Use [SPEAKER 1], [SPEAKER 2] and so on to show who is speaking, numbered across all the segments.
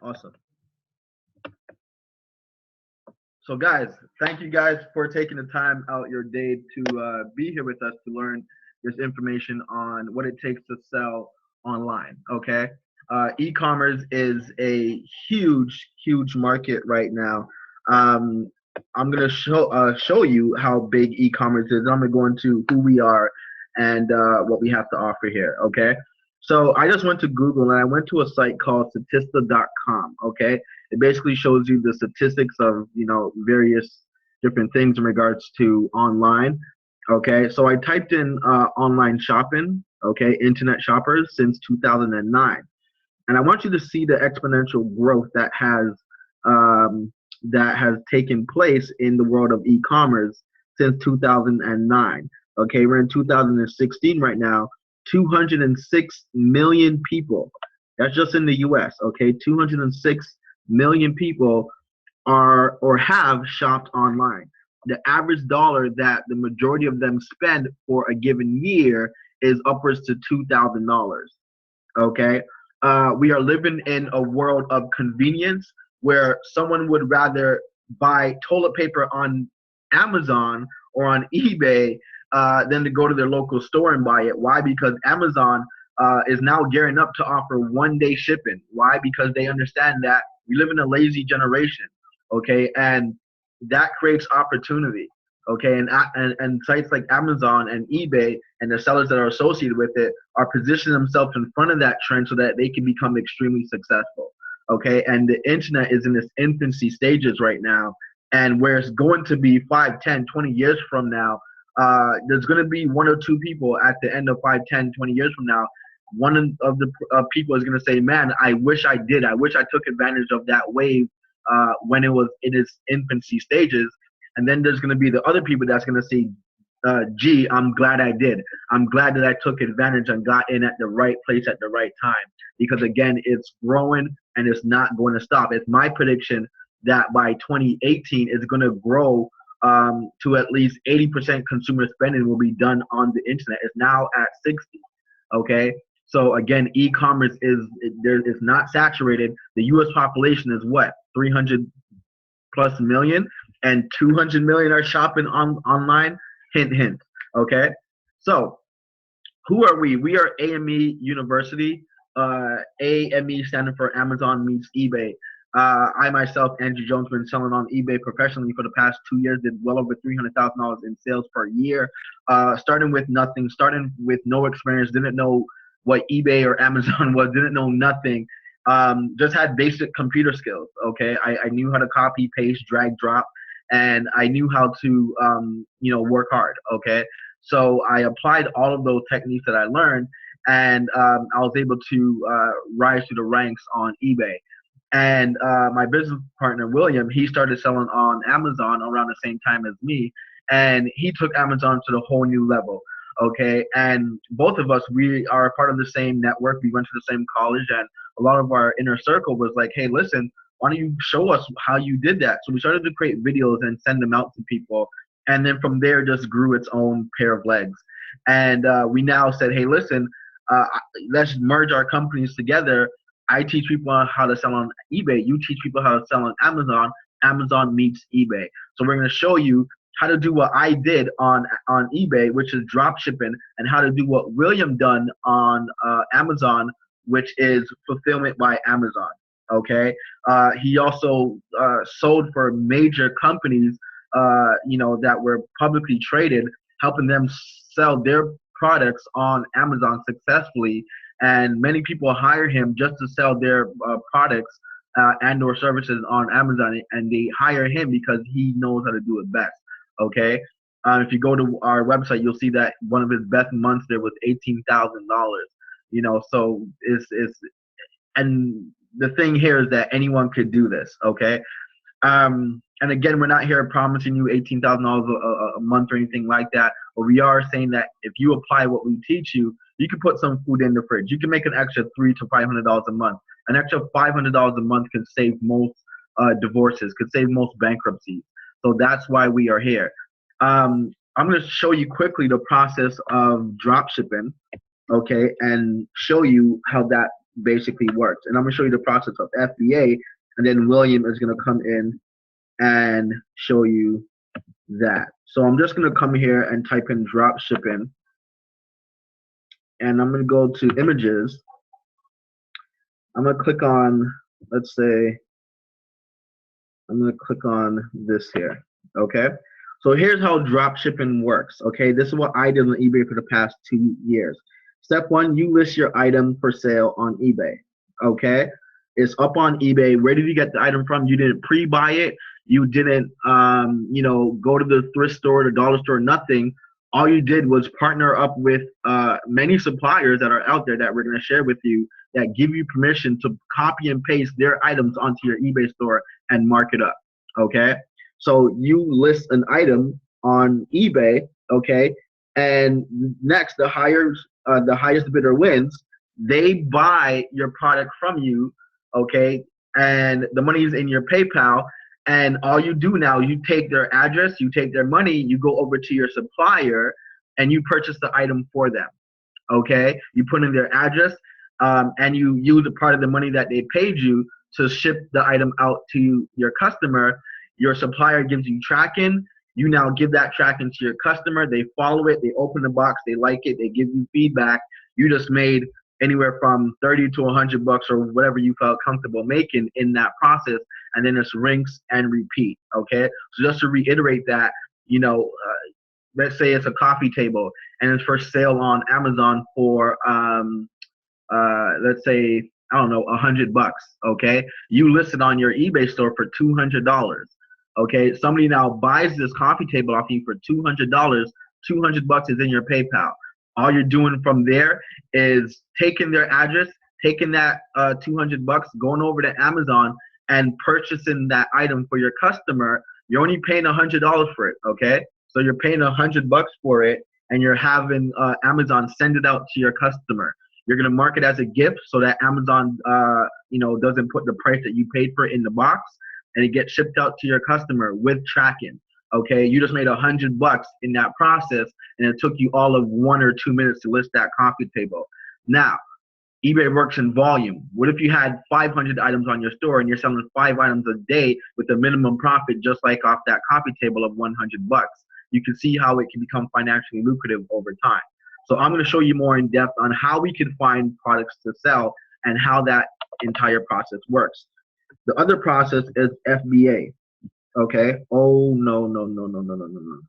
[SPEAKER 1] Awesome. So guys, thank you guys for taking the time out your day to be here with us to learn this information on what it takes to sell online. Okay. E-commerce is a huge market right now. Um, I'm gonna show you how big e-commerce is. I'm gonna go into who we are and what we have to offer here. Okay. So I just went to Google and I went to a site called Statista.com. Okay, it basically shows you the statistics of various different things in regards to online. Okay, so I typed in online shopping. Okay, internet shoppers since 2009, and I want you to see the exponential growth that has taken place in the world of e-commerce since 2009. Okay, we're in 2016 right now. 206 million people. That's just in the U.S. Okay, 206 million people are or have shopped online. The average dollar that the majority of them spend for a given year is upwards to $2,000. Okay, we are living in a world of convenience where someone would rather buy toilet paper on Amazon or on eBay than to go to their local store and buy it. Why? Because Amazon is now gearing up to offer 1-day shipping. Why? Because they understand that we live in a lazy generation, okay, and that creates opportunity, okay, and sites like Amazon and eBay and the sellers that are associated with it are positioning themselves in front of that trend so that they can become extremely successful, okay, and the internet is in its infancy stages right now, and where it's going to be 5, 10, 20 years from now, there's going to be one or two people at the end of 5, 10, 20 years from now. One of the people is going to say, man, I wish I did. I wish I took advantage of that wave when it was in its infancy stages. And then there's going to be the other people that's going to say, gee, I'm glad I did. I'm glad that I took advantage and got in at the right place at the right time. Because, again, it's growing and it's not going to stop. It's my prediction that by 2018, it's going to grow to at least 80% consumer spending will be done on the internet. It's now at 60. Okay. So again, e-commerce is not saturated. The U.S. population is what, 300 plus million, and 200 million are shopping online. Hint, hint. Okay. So who are we? We are AME University. AME standing for Amazon meets eBay. I myself, Andrew Jones, been selling on eBay professionally for the past 2 years. Did well over $300,000 in sales per year. Starting with nothing, starting with no experience, didn't know what eBay or Amazon was, didn't know nothing. Just had basic computer skills. Okay, I knew how to copy, paste, drag, drop, and I knew how to work hard. Okay, so I applied all of those techniques that I learned, and I was able to rise through the ranks on eBay. And my business partner, William, he started selling on Amazon around the same time as me. And he took Amazon to the whole new level. Okay. And both of us, we are a part of the same network. We went to the same college. And a lot of our inner circle was like, hey, listen, why don't you show us how you did that? So we started to create videos and send them out to people. And then from there, just grew its own pair of legs. And we now said, hey, listen, let's merge our companies together. I teach people how to sell on eBay. You teach people how to sell on Amazon. Amazon meets eBay. So we're going to show you how to do what I did on eBay, which is drop shipping, and how to do what William done on Amazon, which is fulfillment by Amazon. Okay. He also sold for major companies, that were publicly traded, helping them sell their products on Amazon successfully. And many people hire him just to sell their products and or services on Amazon, and they hire him because he knows how to do it best. Okay, if you go to our website, you'll see that one of his best months there was $18,000. So it's and the thing here is that anyone could do this. Okay, and again, we're not here promising you $18,000 a month or anything like that, but we are saying that if you apply what we teach you, you can put some food in the fridge. You can make an extra $300 to $500 a month. An extra $500 a month can save most divorces, could save most bankruptcies. So that's why we are here. I'm going to show you quickly the process of drop shipping, okay, and show you how that basically works. And I'm gonna show you the process of FBA, and then William is gonna come in and show you that. So I'm just gonna come here and type in drop shipping, and I'm gonna go to images. I'm gonna click on, let's say, I'm gonna click on this here. Okay. So here's how drop shipping works. Okay, this is what I did on eBay for the past 2 years. Step one, you list your item for sale on eBay. Okay, it's up on eBay. Where did you get the item from? You didn't pre-buy it. You didn't, go to the thrift store, the dollar store, nothing. All you did was partner up with many suppliers that are out there that we're going to share with you that give you permission to copy and paste their items onto your eBay store and mark it up. Okay, so you list an item on eBay. Okay, and next the highest bidder wins. They buy your product from you. Okay, and the money is in your PayPal. And all you do now, you take their address, you take their money, you go over to your supplier, and you purchase the item for them. Okay, you put in their address, and you use a part of the money that they paid you to ship the item out to your customer. Your supplier gives you tracking. You now give that tracking to your customer. They follow it. They open the box. They like it. They give you feedback. You just made anywhere from 30 to 100 bucks or whatever you felt comfortable making in that process. And then it's rinse and repeat. Okay. So just to reiterate that, let's say it's a coffee table and it's for sale on Amazon for, let's say, I don't know, $100. Okay. You list it on your eBay store for $200. Okay. Somebody now buys this coffee table off you for $200. $200 is in your PayPal. All you're doing from there is taking their address, taking that $200, going over to Amazon and purchasing that item for your customer. You're only paying $100 for it, okay? So you're paying $100 for it, and you're having Amazon send it out to your customer. You're gonna mark it as a gift so that Amazon, doesn't put the price that you paid for it in the box, and it gets shipped out to your customer with tracking. Okay, you just made $100 in that process, and it took you all of 1 or 2 minutes to list that coffee table. Now, eBay works in volume. What if you had 500 items on your store and you're selling 5 items a day with a minimum profit, just like off that coffee table of $100? You can see how it can become financially lucrative over time. So I'm going to show you more in depth on how we can find products to sell and how that entire process works. The other process is FBA. Okay. Oh, no, no, no, no, no, no, no, no.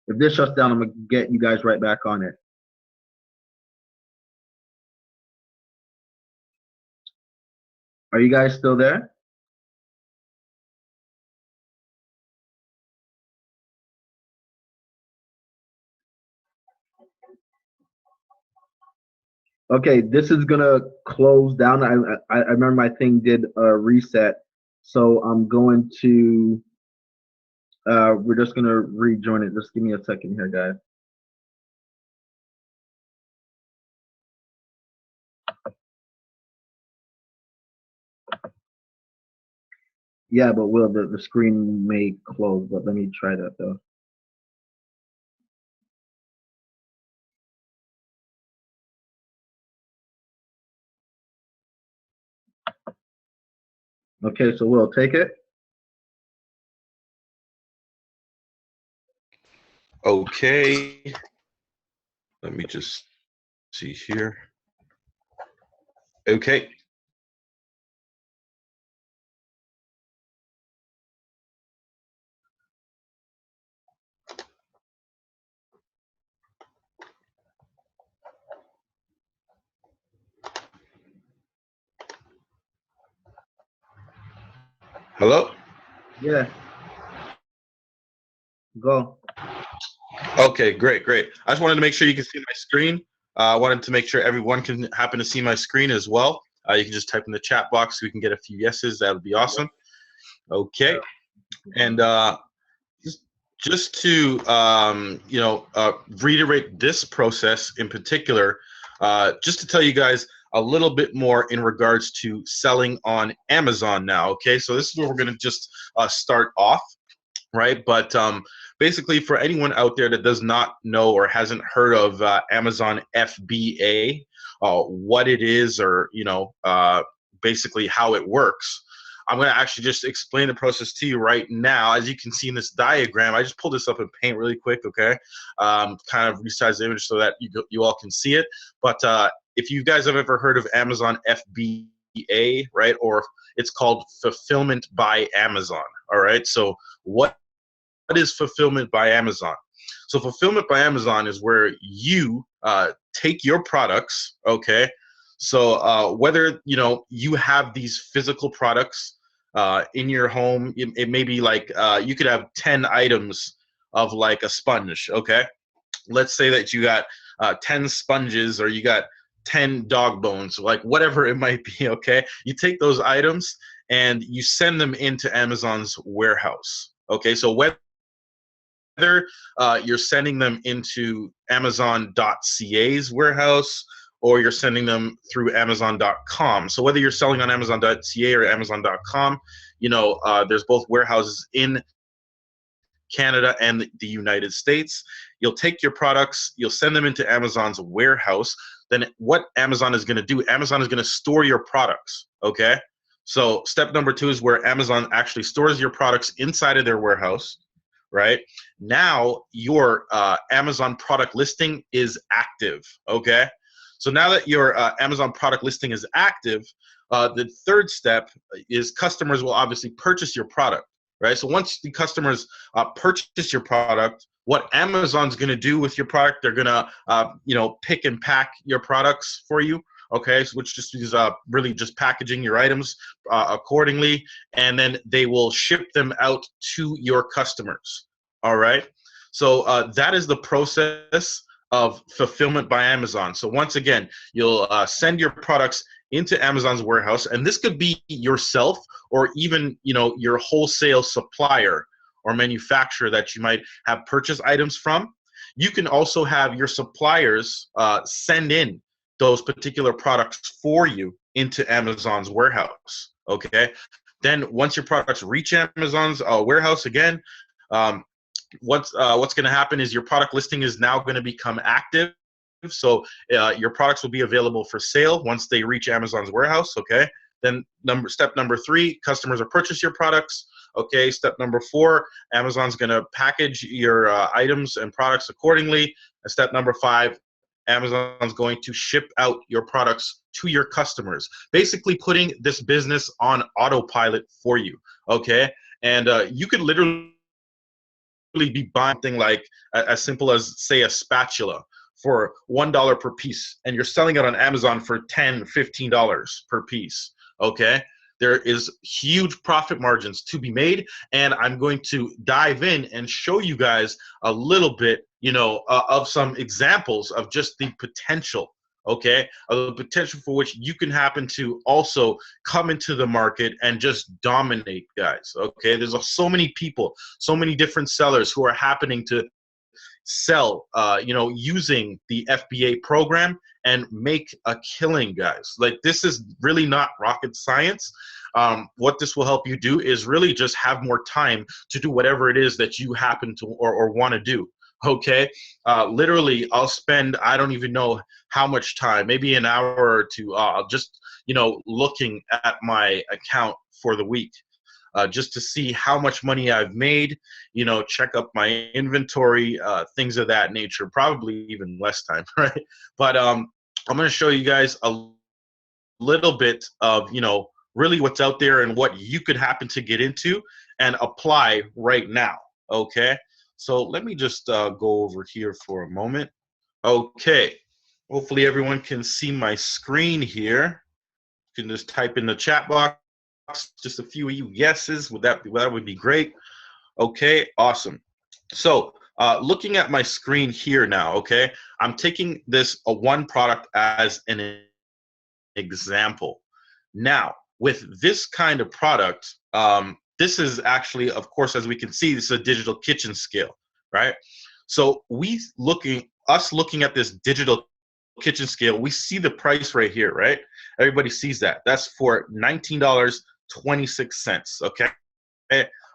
[SPEAKER 1] If this shuts down, I'm going to get you guys right back on it. Are you guys still there? Okay, this is gonna close down. I remember my thing did a reset, so I'm going to. We're just gonna rejoin it. Just give me a second here, guys. Yeah, but Will, the screen may close, but let me try that though. Okay, so Will, take it.
[SPEAKER 2] Okay. Let me just see here. Okay. Hello?
[SPEAKER 1] Yeah. Go.
[SPEAKER 2] Okay, great, great. I just wanted to make sure you can see my screen. I wanted to make sure everyone can happen to see my screen as well. You can just type in the chat box so we can get a few yeses. That would be awesome. Okay. And just to reiterate this process in particular, just to tell you guys a little bit more in regards to selling on Amazon now. Okay, so this is where we're going to just start off. right? But basically, for anyone out there that does not know or hasn't heard of Amazon FBA, what it is, or basically how it works, I'm going to actually just explain the process to you right now. As you can see in this diagram, I just pulled this up in Paint really quick, okay? Kind of resize the image so that you all can see it. But if you guys have ever heard of Amazon FBA, right, or it's called Fulfillment by Amazon, all right? So what is Fulfillment by Amazon? So Fulfillment by Amazon is where you take your products, okay? So whether you have these physical products in your home, it may be like you could have 10 items of like a sponge, okay? Let's say that you got 10 sponges, or you got 10 dog bones, like whatever it might be, okay? You take those items and you send them into Amazon's warehouse, okay? So whether you're sending them into Amazon.ca's warehouse, or you're sending them through Amazon.com. So whether you're selling on Amazon.ca or Amazon.com, there's both warehouses in Canada and the United States. You'll take your products, you'll send them into Amazon's warehouse. Then what Amazon is going to do, Amazon is going to store your products, okay? So step number 2 is where Amazon actually stores your products inside of their warehouse, right? Now your Amazon product listing is active, okay? So now that your Amazon product listing is active, the third step is customers will obviously purchase your product, right? So once the customers purchase your product, what Amazon's going to do with your product, they're going to, pick and pack your products for you, okay? So which just is really just packaging your items accordingly, and then they will ship them out to your customers, all right? So that is the process of Fulfillment by Amazon. So once again, you'll send your products into Amazon's warehouse, and this could be yourself, or even your wholesale supplier or manufacturer that you might have purchased items from. You can also have your suppliers send in those particular products for you into Amazon's warehouse, okay? Then once your products reach Amazon's warehouse again, what's going to happen is your product listing is now going to become active. So your products will be available for sale once they reach Amazon's warehouse, okay? Then step number 3, customers will purchase your products, okay? Step number 4, Amazon's going to package your items and products accordingly. And step number 5, Amazon's going to ship out your products to your customers, basically putting this business on autopilot for you, okay? And you could literally be buying something like as simple as, say, a spatula for $1 per piece, and you're selling it on Amazon for $10, $15 per piece, okay? There is huge profit margins to be made, and I'm going to dive in and show you guys a little bit, of some examples of just the potential, okay? Of the potential for which you can happen to also come into the market and just dominate, guys, okay? There's so many people, so many different sellers who are happening to sell, using the FBA program and make a killing, guys. Like, this is really not rocket science. What this will help you do is really just have more time to do whatever it is that you happen to or want to do. Okay, literally, I'll spend, I don't even know how much time, maybe an hour or two, just looking at my account for the week. Just to see how much money I've made, check up my inventory, things of that nature, probably even less time, right? But I'm going to show you guys a little bit of, really what's out there and what you could happen to get into and apply right now, okay? So let me just go over here for a moment. Okay, hopefully everyone can see my screen here. You can just type in the chat box just a few of you guesses. That would be great. Okay, awesome. So looking at my screen here now, okay, I'm taking this one product as an example. Now, with this kind of product, this is actually, of course, as we can see, this is a digital kitchen scale, right? So looking at this digital kitchen scale, we see the price right here, right? Everybody sees that. That's for $19.26, okay?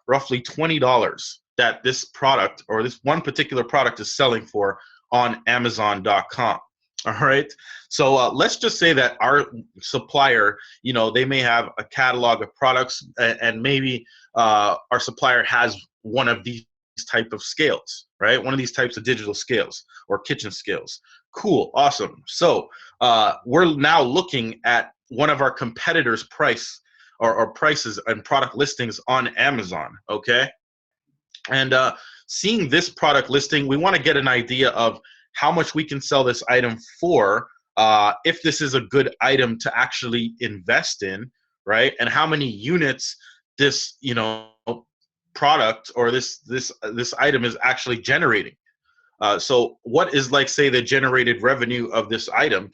[SPEAKER 2] Roughly $20. that this product or this one particular product is selling for on Amazon.com. All right. So let's just say that our supplier, they may have a catalog of products, and maybe our supplier has one of these type of scales, right? One of these types of digital scales or kitchen scales. Cool. Awesome. So we're now looking at one of our competitors' price or prices and product listings on Amazon. Okay. And seeing this product listing, we want to get an idea of how much we can sell this item for, if this is a good item to actually invest in, right? And how many units this, product or this item is actually generating. So what is, like, say, the generated revenue of this item?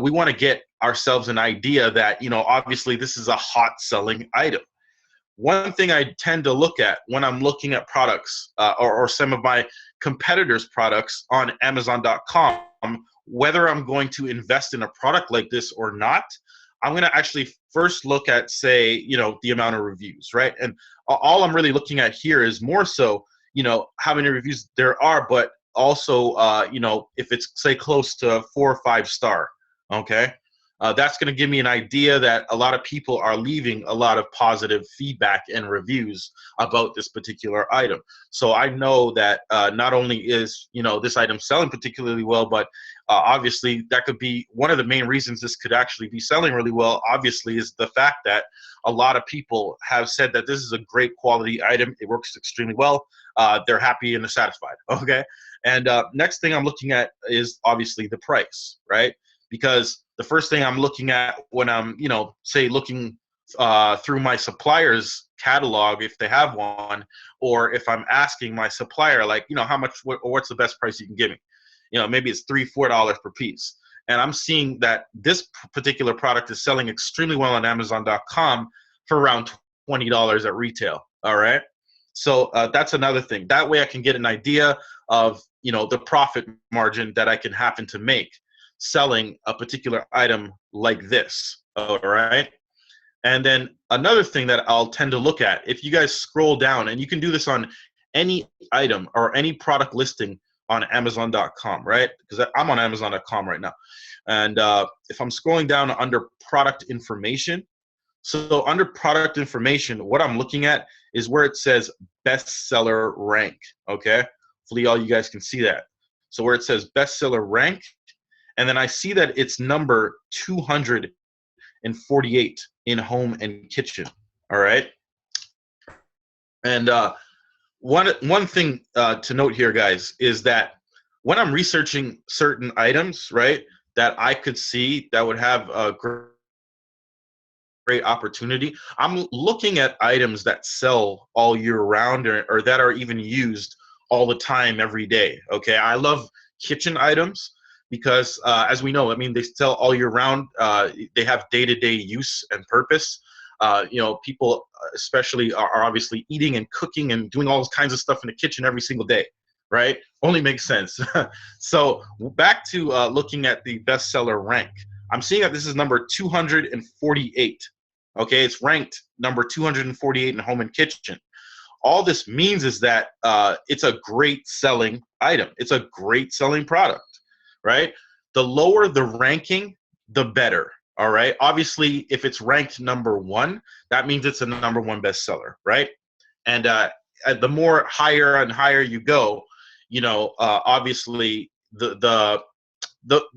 [SPEAKER 2] We want to get ourselves an idea that, obviously this is a hot selling item. One thing I tend to look at when I'm looking at products or some of my competitors' products on Amazon.com, whether I'm going to invest in a product like this or not, I'm going to actually first look at, say, the amount of reviews, right? And all I'm really looking at here is more so, how many reviews there are, but also, if it's, say, close to 4 or 5 star, okay? That's going to give me an idea that a lot of people are leaving a lot of positive feedback and reviews about this particular item. So I know that not only is, this item selling particularly well, but obviously that could be one of the main reasons this could actually be selling really well, obviously, is the fact that a lot of people have said that this is a great quality item. It works extremely well. They're happy and they're satisfied. Okay. And next thing I'm looking at is obviously the price, right? Because the first thing I'm looking at when I'm, say, looking through my supplier's catalog, if they have one, or if I'm asking my supplier, like, how much, what's the best price you can give me? Maybe it's $3-4 per piece. And I'm seeing that this particular product is selling extremely well on Amazon.com for around $20 at retail. All right. So that's another thing. That way I can get an idea of, the profit margin that I can happen to make selling a particular item like this. All right. And then another thing that I'll tend to look at, if you guys scroll down, and you can do this on any item or any product listing on Amazon.com, right? Because I'm on Amazon.com right now. And if I'm scrolling down under product information, so under product information, what I'm looking at is where it says bestseller rank, okay? Hopefully all you guys can see that. So where it says bestseller rank, and then I see that it's number 248 in home and kitchen, all right? And one thing to note here, guys, is that when I'm researching certain items, right, that I could see that would have a great opportunity, I'm looking at items that sell all year round, or that are even used all the time, every day. Okay, I love kitchen items because, as we know, I mean, they sell all year round. They have day-to-day use and purpose. People especially are obviously eating and cooking and doing all kinds of stuff in the kitchen every single day, right? Only makes sense. So back to looking at the bestseller rank. I'm seeing that this is number 248. Okay, it's ranked number 248 in home and kitchen. All this means is that it's a great selling item. It's a great selling product, right? The lower the ranking, the better. All right. Obviously, if it's ranked number 1, that means it's a number 1 bestseller, right? And the more higher and higher you go, obviously the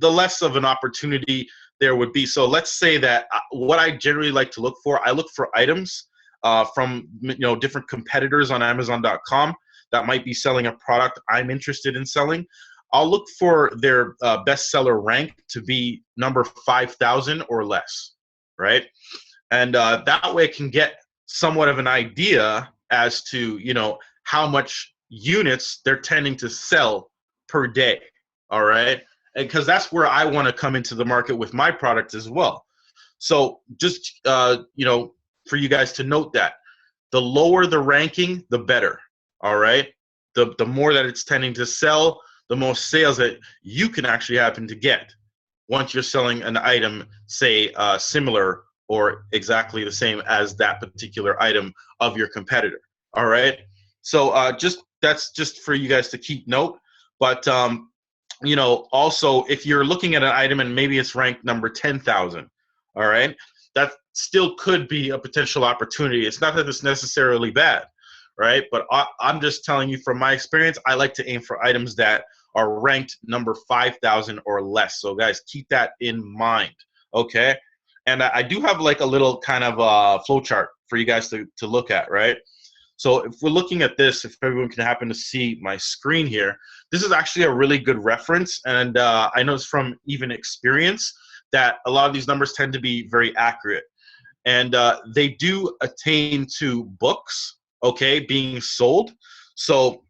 [SPEAKER 2] less of an opportunity there would be. So let's say that what I generally like to look for, I look for items from different competitors on Amazon.com that might be selling a product I'm interested in selling. I'll look for their bestseller rank to be number 5,000 or less, right? And that way I can get somewhat of an idea as to, how much units they're tending to sell per day, all right? Because that's where I want to come into the market with my product as well. So just, for you guys to note that the lower the ranking, the better, all right? The more that it's tending to sell, the most sales that you can actually happen to get once you're selling an item, say, similar or exactly the same as that particular item of your competitor. All right. So that's just for you guys to keep note. But also if you're looking at an item and maybe it's ranked number 10,000, all right, that still could be a potential opportunity. It's not that it's necessarily bad, right? But I'm just telling you from my experience, I like to aim for items that are ranked number 5,000 or less. So guys, keep that in mind, okay? And I do have like a little kind of flow chart for you guys to look at, right? So if we're looking at this, if everyone can happen to see my screen here, this is actually a really good reference. And I know it's from even experience that a lot of these numbers tend to be very accurate. And they do attain to books, okay, being sold. So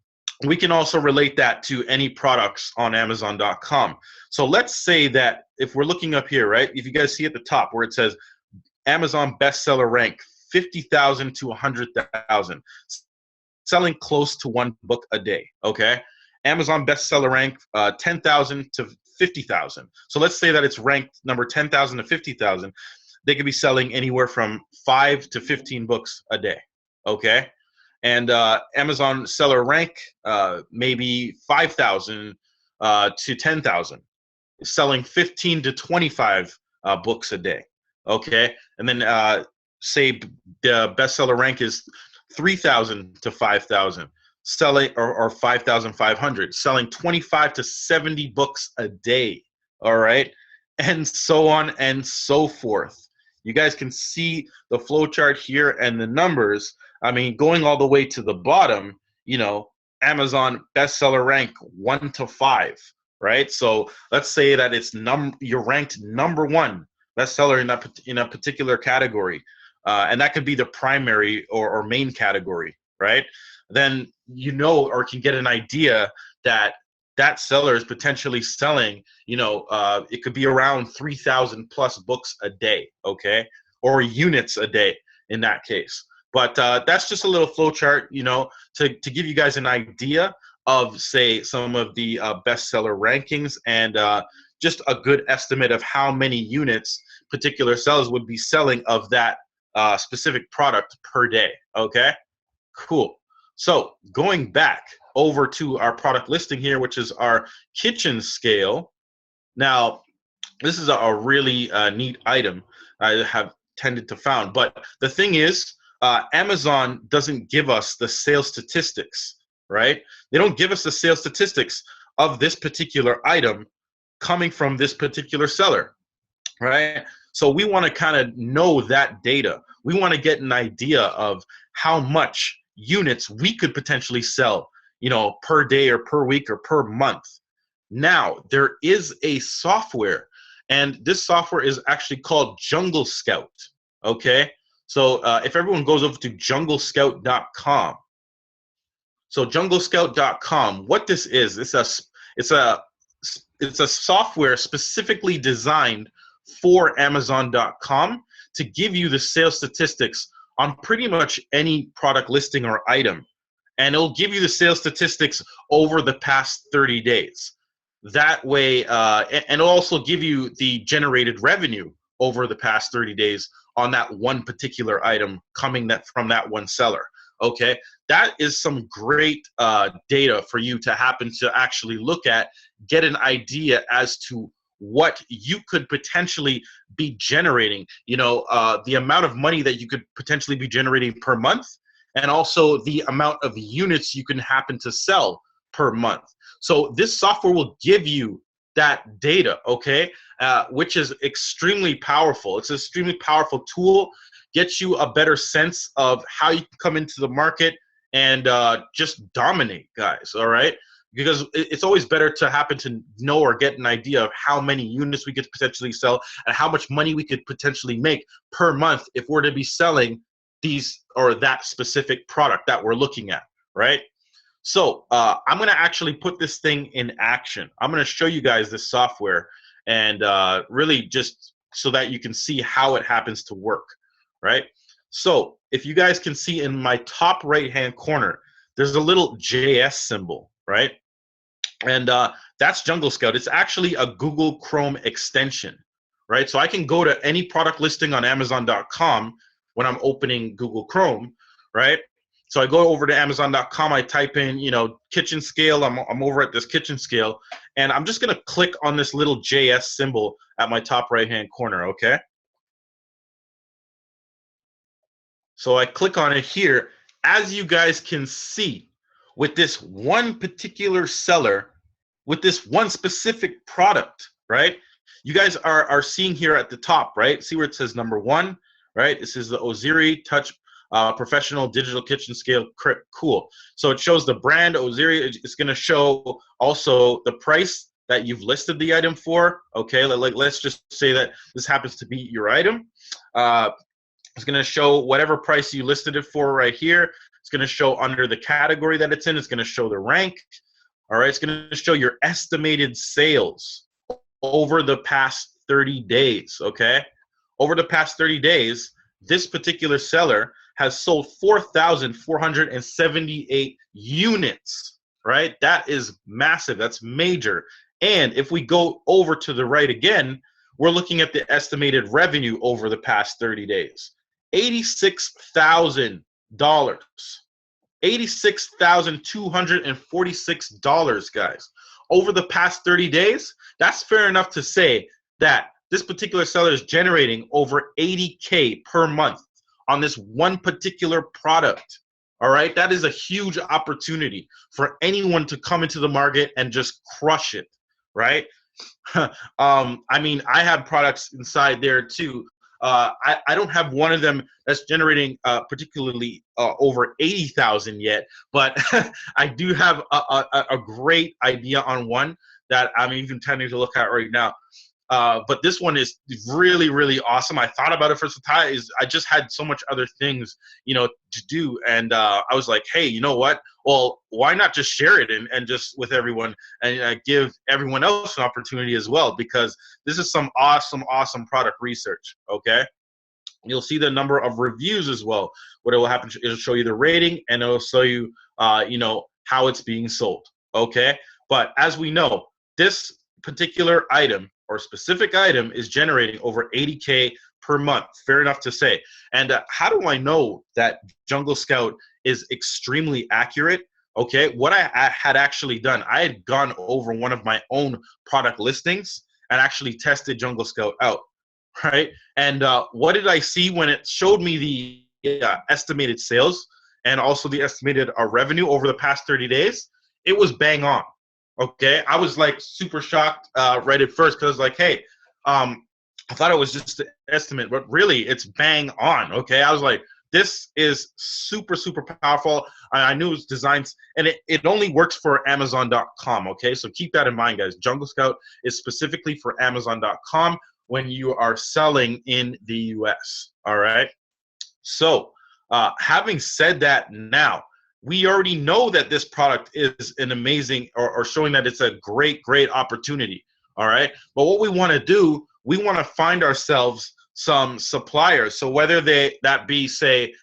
[SPEAKER 2] we can also relate that to any products on Amazon.com. So let's say that if we're looking up here, right, if you guys see at the top where it says Amazon bestseller rank 50,000 to 100,000, selling close to one book a day, okay? Amazon bestseller rank 10,000 to 50,000. So let's say that it's ranked number 10,000 to 50,000. They could be selling anywhere from 5 to 15 books a day, okay? And Amazon seller rank maybe 5,000 to 10,000, selling 15 to 25 books a day, okay? And then say the bestseller rank is 3,000 to 5,000, selling or 5,500, selling 25 to 70 books a day, all right? And so on and so forth. You guys can see the flow chart here and the numbers. I mean, going all the way to the bottom, Amazon bestseller rank 1 to 5, right? So let's say that it's you're ranked number 1 bestseller in a particular category, and that could be the primary or main category, right? Then or can get an idea that that seller is potentially selling, it could be around 3,000 plus books a day, okay? Or units a day in that case. But that's just a little flow chart, to give you guys an idea of, say, some of the bestseller rankings and just a good estimate of how many units particular sellers would be selling of that specific product per day, okay? Cool. So going back over to our product listing here, which is our kitchen scale. Now, this is a really neat item I have tended to found. But the thing is, Amazon doesn't give us the sales statistics, right? They don't give us the sales statistics of this particular item coming from this particular seller, right? So we want to kind of know that data. We want to get an idea of how much units we could potentially sell, per day or per week or per month. Now, there is a software, and this software is actually called Jungle Scout, okay? So if everyone goes over to junglescout.com. So junglescout.com, what this is, it's a software specifically designed for Amazon.com to give you the sales statistics on pretty much any product listing or item. And it'll give you the sales statistics over the past 30 days. That way, and it'll also give you the generated revenue over the past 30 days on that one particular item coming from that one seller. Okay, that is some great data for you to happen to actually look at, get an idea as to what you could potentially be generating, the amount of money that you could potentially be generating per month, and also the amount of units you can happen to sell per month. So this software will give you that data, okay, which is extremely powerful. It's an extremely powerful tool, gets you a better sense of how you can come into the market and just dominate, guys, all right? Because it's always better to happen to know or get an idea of how many units we could potentially sell and how much money we could potentially make per month if we're to be selling these or that specific product that we're looking at, right? So I'm going to actually put this thing in action. I'm going to show you guys this software and really just so that you can see how it happens to work, right? So if you guys can see in my top right-hand corner, there's a little JS symbol, right? And that's Jungle Scout. It's actually a Google Chrome extension, right? So I can go to any product listing on Amazon.com when I'm opening Google Chrome, right? So I go over to Amazon.com. I type in, kitchen scale. I'm over at this kitchen scale, and I'm just gonna click on this little JS symbol at my top right-hand corner. Okay. So I click on it here. As you guys can see, with this one particular seller, with this one specific product, right? You guys are seeing here at the top, right? See where it says number 1, right? This is the Oziri Touch Professional Digital Kitchen Scale. Cool. So it shows the brand Oziri. It's going to show also the price that you've listed the item for. Okay, let's just say that this happens to be your item. It's going to show whatever price you listed it for right here. It's going to show under the category that it's in. It's going to show the rank. All right, it's going to show your estimated sales over the past 30 days, okay? Over the past 30 days, this particular seller has sold 4,478 units, right? That is massive. That's major. And if we go over to the right again, we're looking at the estimated revenue over the past 30 days. $86,000. $86,246, guys. Over the past 30 days, that's fair enough to say that this particular seller is generating over 80K per month on this one particular product. All right, that is a huge opportunity for anyone to come into the market and just crush it, right? I mean, I have products inside there too. I don't have one of them that's generating particularly over 80,000 yet, but I do have a great idea on one that I'm even tending to look at right now. But this one is really, really awesome. I thought about it for some time. I just had so much other things, to do. And I was like, hey, you know what? Well, why not just share it and just with everyone and give everyone else an opportunity as well? Because this is some awesome, awesome product research, okay? You'll see the number of reviews as well. What it will happen, it'll show you the rating, and it'll show you, how it's being sold, okay? But as we know, this particular item or specific item is generating over 80K per month. Fair enough to say. And how do I know that Jungle Scout is extremely accurate? Okay, what I had actually done, I had gone over one of my own product listings and actually tested Jungle Scout out, right? And what did I see when it showed me the estimated sales and also the estimated revenue over the past 30 days? It was bang on. Okay, I was like super shocked right at first because I was like, hey, I thought it was just an estimate, but really it's bang on. Okay, I was like, this is super, super powerful. I knew it was designed, and it only works for Amazon.com. Okay, so keep that in mind, guys. Jungle Scout is specifically for Amazon.com when you are selling in the US. All right, so having said that, now we already know that this product is an amazing or showing that it's a great, great opportunity. All right. But what we want to do, we want to find ourselves some suppliers. So whether that be, say,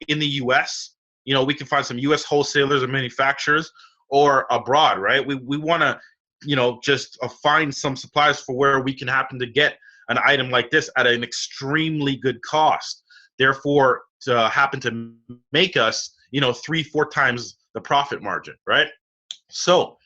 [SPEAKER 2] in the US, we can find some US wholesalers or manufacturers, or abroad, right? We want to, just find some suppliers for where we can happen to get an item like this at an extremely good cost. Therefore, to happen to make us 3-4 times the profit margin, right? So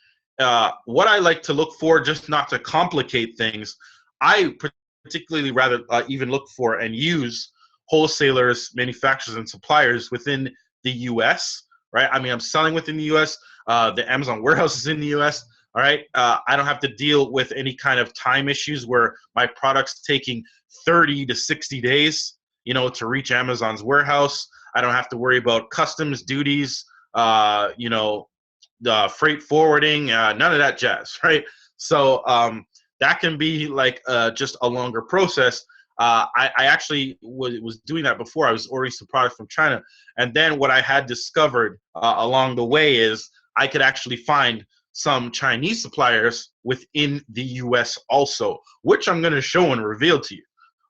[SPEAKER 2] what I like to look for, just not to complicate things, I particularly rather even look for and use wholesalers, manufacturers, and suppliers within the US, right? I mean, I'm selling within the US. The Amazon warehouse is in the US, all right? I don't have to deal with any kind of time issues where my product's taking 30 to 60 days, to reach Amazon's warehouse. I don't have to worry about customs duties, the freight forwarding, none of that jazz, right? So that can be like just a longer process. I actually was doing that before. I was ordering some products from China. And then what I had discovered along the way is I could actually find some Chinese suppliers within the US also, which I'm going to show and reveal to you.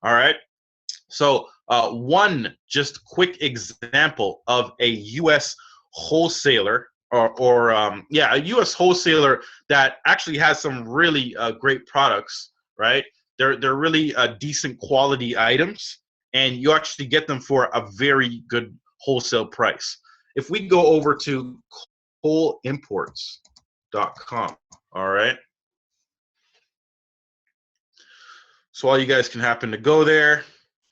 [SPEAKER 2] All right. So one just quick example of a U.S. wholesaler or a U.S. wholesaler that actually has some really great products, right? They're really decent quality items, and you actually get them for a very good wholesale price. if we go over to coalimports.com, all right? So all you guys can happen to go there,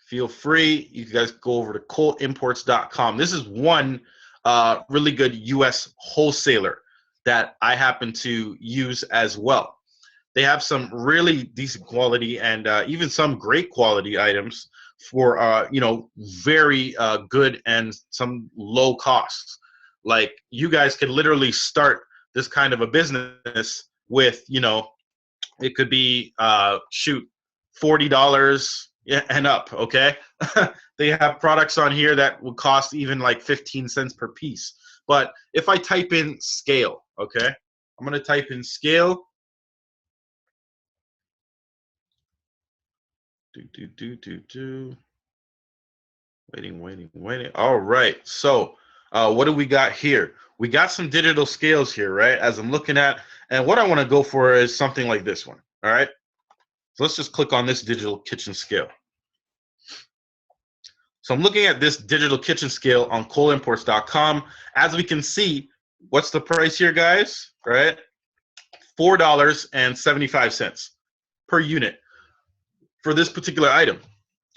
[SPEAKER 2] feel free. You guys go over to coalimports.com. This is one really good U.S. wholesaler that I happen to use as well. They have some really decent quality and even some great quality items for very good and some low costs. Like, you guys could literally start this kind of a business with, it could be $40 and up. Okay. They have products on here that would cost even like 15 cents per piece. But if I type in scale, okay, I'm going to type in scale. Waiting. All right. So what do we got here? We got some digital scales here, right? As I'm looking at, and what I want to go for is something like this one. All right. So let's just click on this digital kitchen scale. So I'm looking at this digital kitchen scale on coalimports.com. As we can see, what's the price here, guys? Right? $4.75 per unit for this particular item.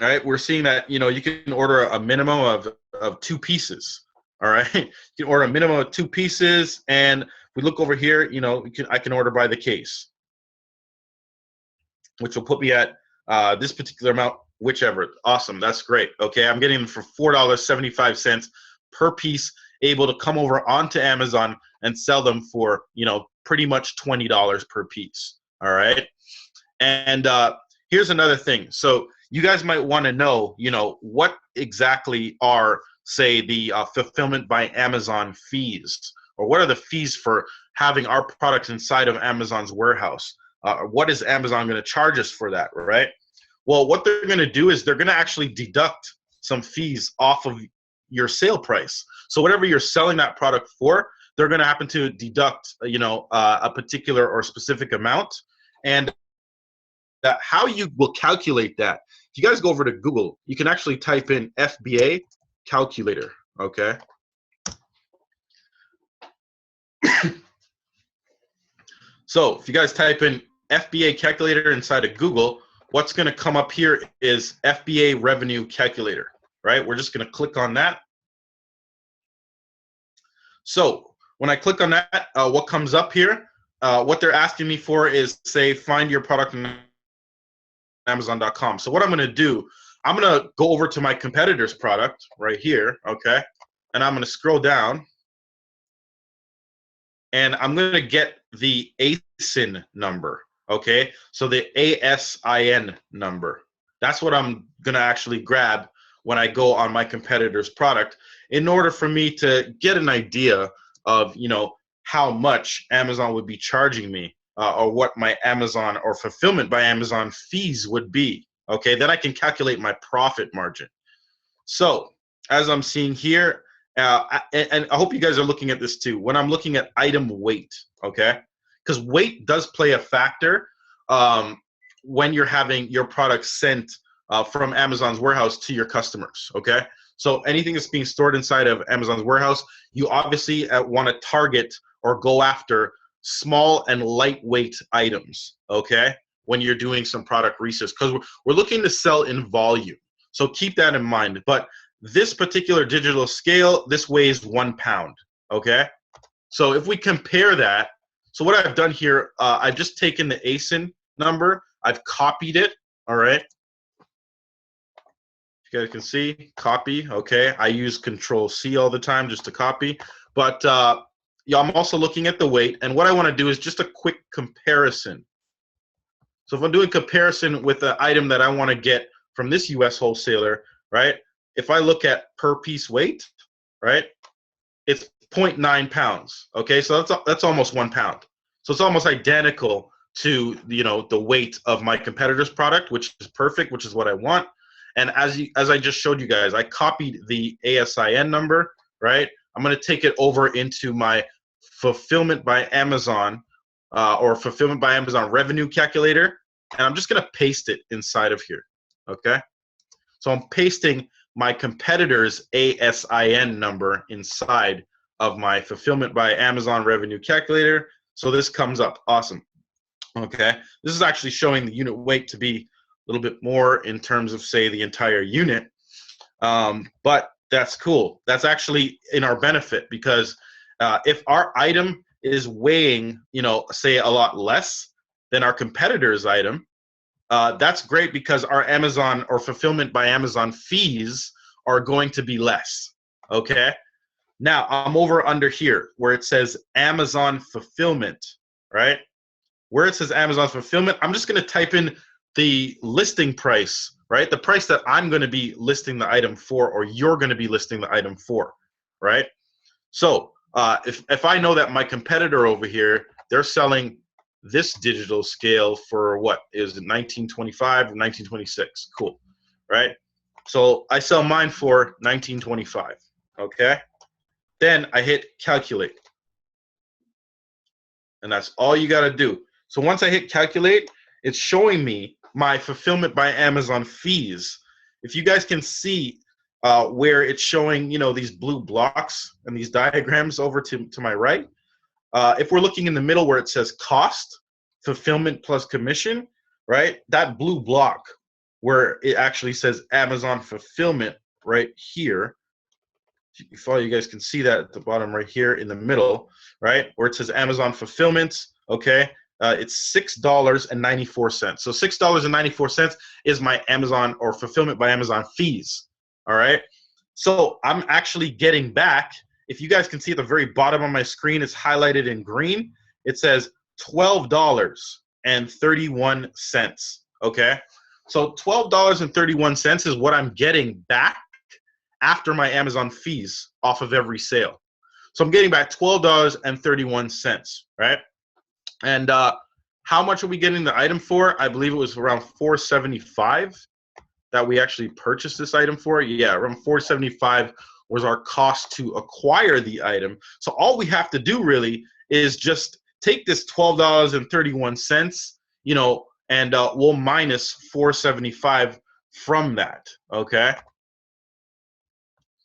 [SPEAKER 2] All right, we're seeing that, you can order a minimum of 2 pieces. All right, you can order a minimum of 2 pieces, and if we look over here, I can order by the case, which will put me at this particular amount, whichever. Awesome, that's great. Okay, I'm getting them for $4.75 per piece, able to come over onto Amazon and sell them for, pretty much $20 per piece. All right, and here's another thing. So you guys might want to know, what exactly are, say, the fulfillment by Amazon fees, or what are the fees for having our products inside of Amazon's warehouse? What is Amazon going to charge us for that, right? Well, what they're going to do is they're going to actually deduct some fees off of your sale price. So whatever you're selling that product for, they're going to happen to deduct, a particular or specific amount. And how you will calculate that, if you guys go over to Google, you can actually type in FBA calculator, okay? So if you guys type in FBA calculator inside of Google, what's going to come up here is FBA revenue calculator, right? We're just going to click on that. So when I click on that, what comes up here, what they're asking me for is, say, find your product on Amazon.com. So what I'm going to do, I'm going to go over to my competitor's product right here, okay? And I'm going to scroll down. And I'm going to get the ASIN number, okay? So the ASIN number. That's what I'm going to actually grab when I go on my competitor's product in order for me to get an idea of, how much Amazon would be charging me, or what my Amazon or fulfillment by Amazon fees would be, okay? Then I can calculate my profit margin. So as I'm seeing here, and I hope you guys are looking at this too, when I'm looking at item weight, okay? Because weight does play a factor when you're having your product sent from Amazon's warehouse to your customers, okay? So anything that's being stored inside of Amazon's warehouse, you obviously want to target or go after small and lightweight items, okay, when you're doing some product research, because we're looking to sell in volume. So keep that in mind. But this particular digital scale, this weighs 1 pound, okay? So if we compare that, so what I've done here, I've just taken the ASIN number, I've copied it, all right? You guys can see, copy, okay? I use Control-C all the time just to copy. But yeah, I'm also looking at the weight, and what I want to do is just a quick comparison. So if I'm doing comparison with the item that I want to get from this U.S. wholesaler, right? If I look at per piece weight, right, it's 0.9 pounds. Okay, so that's almost 1 pound. So it's almost identical to the weight of my competitor's product, which is perfect, which is what I want. And as I just showed you guys, I copied the ASIN number, right? I'm going to take it over into my fulfillment by Amazon or fulfillment by Amazon revenue calculator, and I'm just going to paste it inside of here. Okay, so I'm pasting my competitor's ASIN number inside of my Fulfillment by Amazon revenue calculator. So this comes up. Awesome. Okay. This is actually showing the unit weight to be a little bit more in terms of, say, the entire unit. But that's cool. That's actually in our benefit, because if our item is weighing, say a lot less than our competitor's item, that's great, because our Amazon or Fulfillment by Amazon fees are going to be less. Okay. Now I'm over under here where it says Amazon Fulfillment, right? Where it says Amazon Fulfillment, I'm just going to type in the listing price, right? The price that I'm going to be listing the item for, or you're going to be listing the item for, right? So if I know that my competitor over here, they're selling this digital scale for what is it, 1925 or 1926? Cool, right? So I sell mine for 1925. Okay. Then I hit calculate, and that's all you got to do. So once I hit calculate, it's showing me my Fulfillment by Amazon fees. If you guys can see where it's showing, these blue blocks and these diagrams over to my right, if we're looking in the middle where it says cost, fulfillment plus commission, right? That blue block where it actually says Amazon Fulfillment right here. If all you guys can see that at the bottom right here in the middle, right? Where it says Amazon Fulfillment, okay? It's $6.94. So $6.94 is my Amazon or Fulfillment by Amazon fees, all right? So I'm actually getting back, if you guys can see at the very bottom of my screen, it's highlighted in green. It says $12.31, okay? So $12.31 is what I'm getting back after my Amazon fees off of every sale. So I'm getting back $12.31, right? And how much are we getting the item for? I believe it was around $475 that we actually purchased this item for. Yeah, around $475 was our cost to acquire the item. So all we have to do really is just take this $12.31, and we'll minus $475 from that, okay?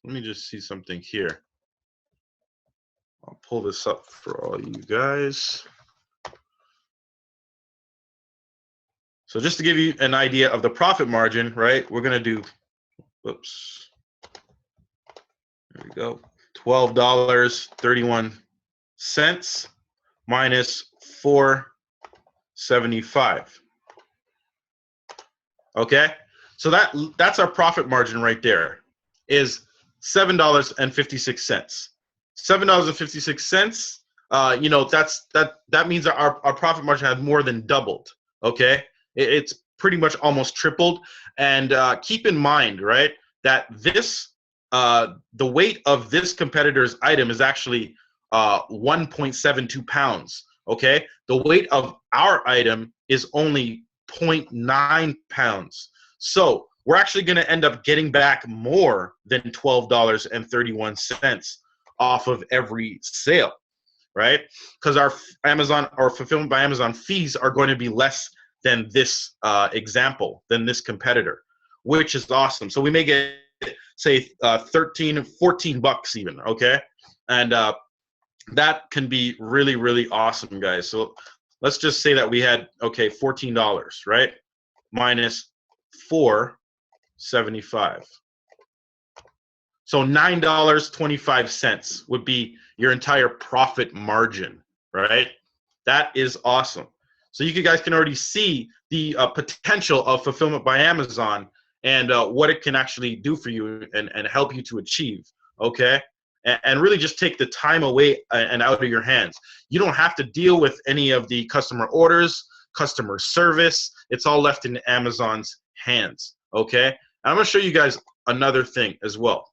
[SPEAKER 2] Let me just see something here. I'll pull this up for all you guys. So just to give you an idea of the profit margin, right, we're going to do, whoops, there we go, $12.31 minus $475. Okay, so that's our profit margin right there, is $7.56. $7.56. That means our profit margin has more than doubled. Okay, it's pretty much almost tripled. And keep in mind, right, that this the weight of this competitor's item is actually 1.72 pounds. Okay, the weight of our item is only 0.9 pounds. So we're actually going to end up getting back more than $12.31 off of every sale, right? Because our Amazon or Fulfillment by Amazon fees are going to be less than this example, than this competitor, which is awesome. So we may get, say, 13, 14 bucks even, okay? And that can be really, really awesome, guys. So let's just say that we had, okay, $14, right? Minus $4.75. So $9.25 would be your entire profit margin, right? That is awesome. So you guys can already see the potential of Fulfillment by Amazon and what it can actually do for you and help you to achieve, okay? And really just take the time away and out of your hands. You don't have to deal with any of the customer orders, customer service. It's all left in Amazon's hands, okay? And I'm going to show you guys another thing as well.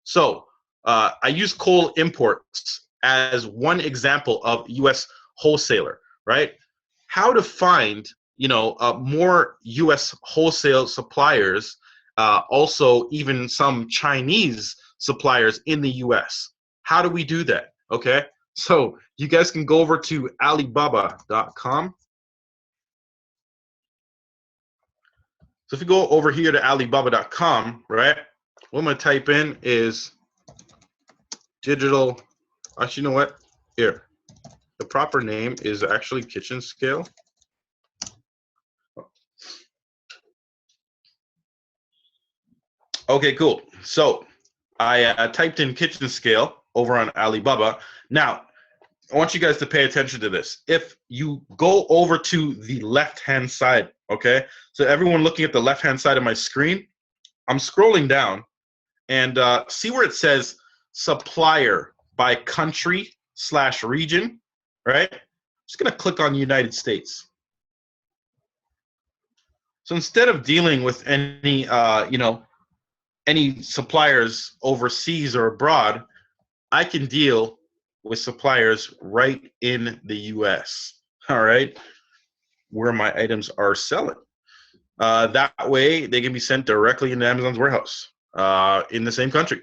[SPEAKER 2] So I use Cole Imports as one example of U.S. wholesaler, right? How to find, more U.S. wholesale suppliers, also even some Chinese suppliers in the U.S. How do we do that? Okay, so you guys can go over to Alibaba.com. So if you go over here to Alibaba.com, right, what I'm going to type in is digital. Actually, you know what? Here, the proper name is actually kitchen scale. Okay, cool. So I typed in kitchen scale over on Alibaba. Now, I want you guys to pay attention to this. If you go over to the left-hand side, okay? So everyone looking at the left-hand side of my screen, I'm scrolling down and see where it says supplier by country/region, right? Just gonna click on United States. So instead of dealing with any, any suppliers overseas or abroad, I can deal with suppliers right in the U.S. All right, where my items are selling. That way, they can be sent directly into Amazon's warehouse in the same country.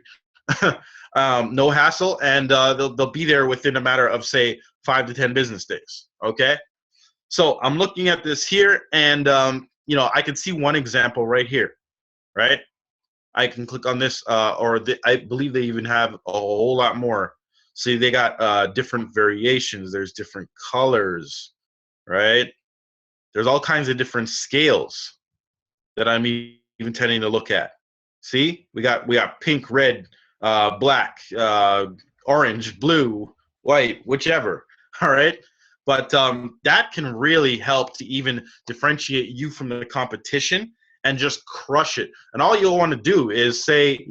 [SPEAKER 2] No hassle, and they'll be there within a matter of, say, 5 to 10 business days. Okay, so I'm looking at this here, and I can see one example right here, right? I can click on this, I believe they even have a whole lot more. See, they got different variations. There's different colors, right? There's all kinds of different scales that I'm even tending to look at. See, we got pink, red, black, orange, blue, white, whichever. All right, but that can really help to even differentiate you from the competition and just crush it. And all you'll want to do is say,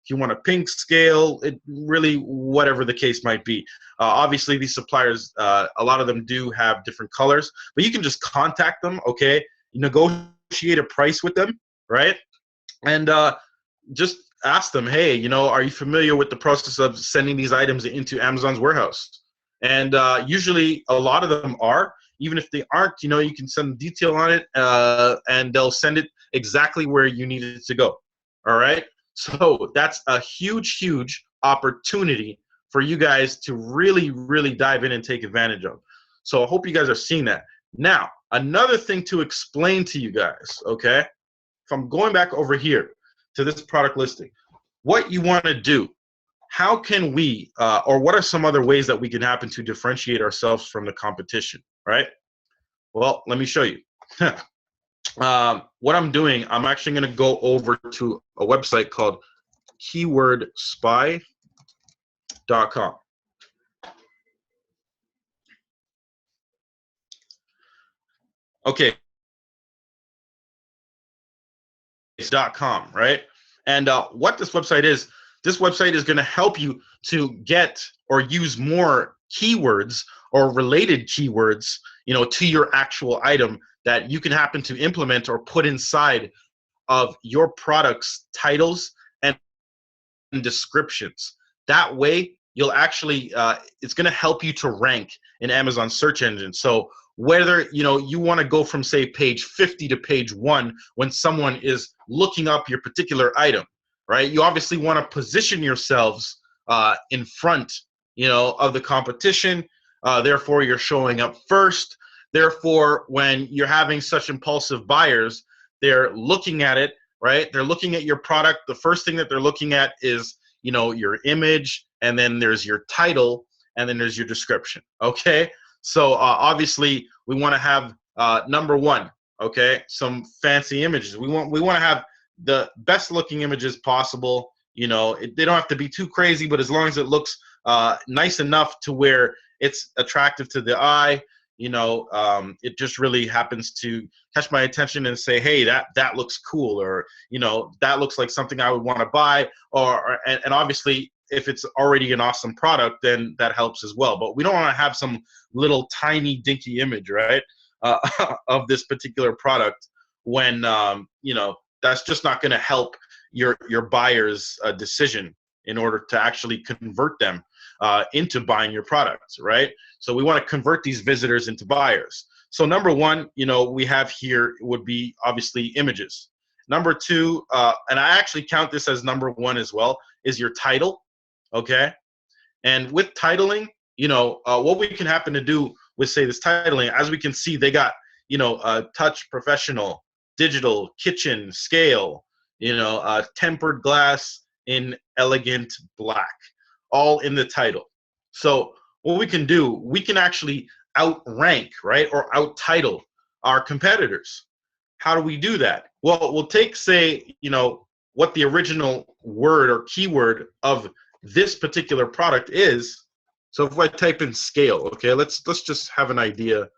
[SPEAKER 2] if you want a pink scale, it really, whatever the case might be. Obviously, these suppliers, a lot of them do have different colors, but you can just contact them, okay? You negotiate a price with them, right? And just ask them, hey, are you familiar with the process of sending these items into Amazon's warehouse? And usually a lot of them are. Even if they aren't, you can send detail on it, and they'll send it exactly where you need it to go. All right? So that's a huge, huge opportunity for you guys to really, really dive in and take advantage of. So I hope you guys are seeing that. Now, another thing to explain to you guys, okay? If I'm going back over here to this product listing, what you want to do, how can we, or what are some other ways that we can happen to differentiate ourselves from the competition, right? Well, let me show you. What I'm doing, I'm actually going to go over to a website called keywordspy.com. Okay, it's .com, right? And what this website is going to help you to get or use more keywords or related keywords, to your actual item that you can happen to implement or put inside of your product's titles and descriptions. That way, you'll actually, it's going to help you to rank in Amazon search engine. So whether you want to go from, say, page 50 to page 1 when someone is looking up your particular item, right? You obviously want to position yourselves in front, of the competition. Therefore, you're showing up first. Therefore, when you're having such impulsive buyers, they're looking at it, right? They're looking at your product. The first thing that they're looking at is, your image, and then there's your title, and then there's your description, okay? So obviously, we want to have number one, okay, some fancy images. We want to have the best looking images possible. They don't have to be too crazy, but as long as it looks nice enough to where it's attractive to the eye, it just really happens to catch my attention and say, hey, that looks cool, or that looks like something I would want to buy, and obviously if it's already an awesome product, then that helps as well. But we don't want to have some little tiny dinky image, right, of this particular product when that's just not going to help your buyer's decision in order to actually convert them into buying your products, right? So we want to convert these visitors into buyers. So number one, we have here would be obviously images. Number two, and I actually count this as number one as well, is your title, okay? And with titling, what we can happen to do with, say, this titling, as we can see, they got, touch, professional, digital, kitchen, scale, tempered glass in elegant black, all in the title. So what we can do, we can actually outrank, right, or out-title our competitors. How do we do that? Well, we'll take, say, what the original word or keyword of this particular product is. So if I type in scale, okay, let's just have an idea.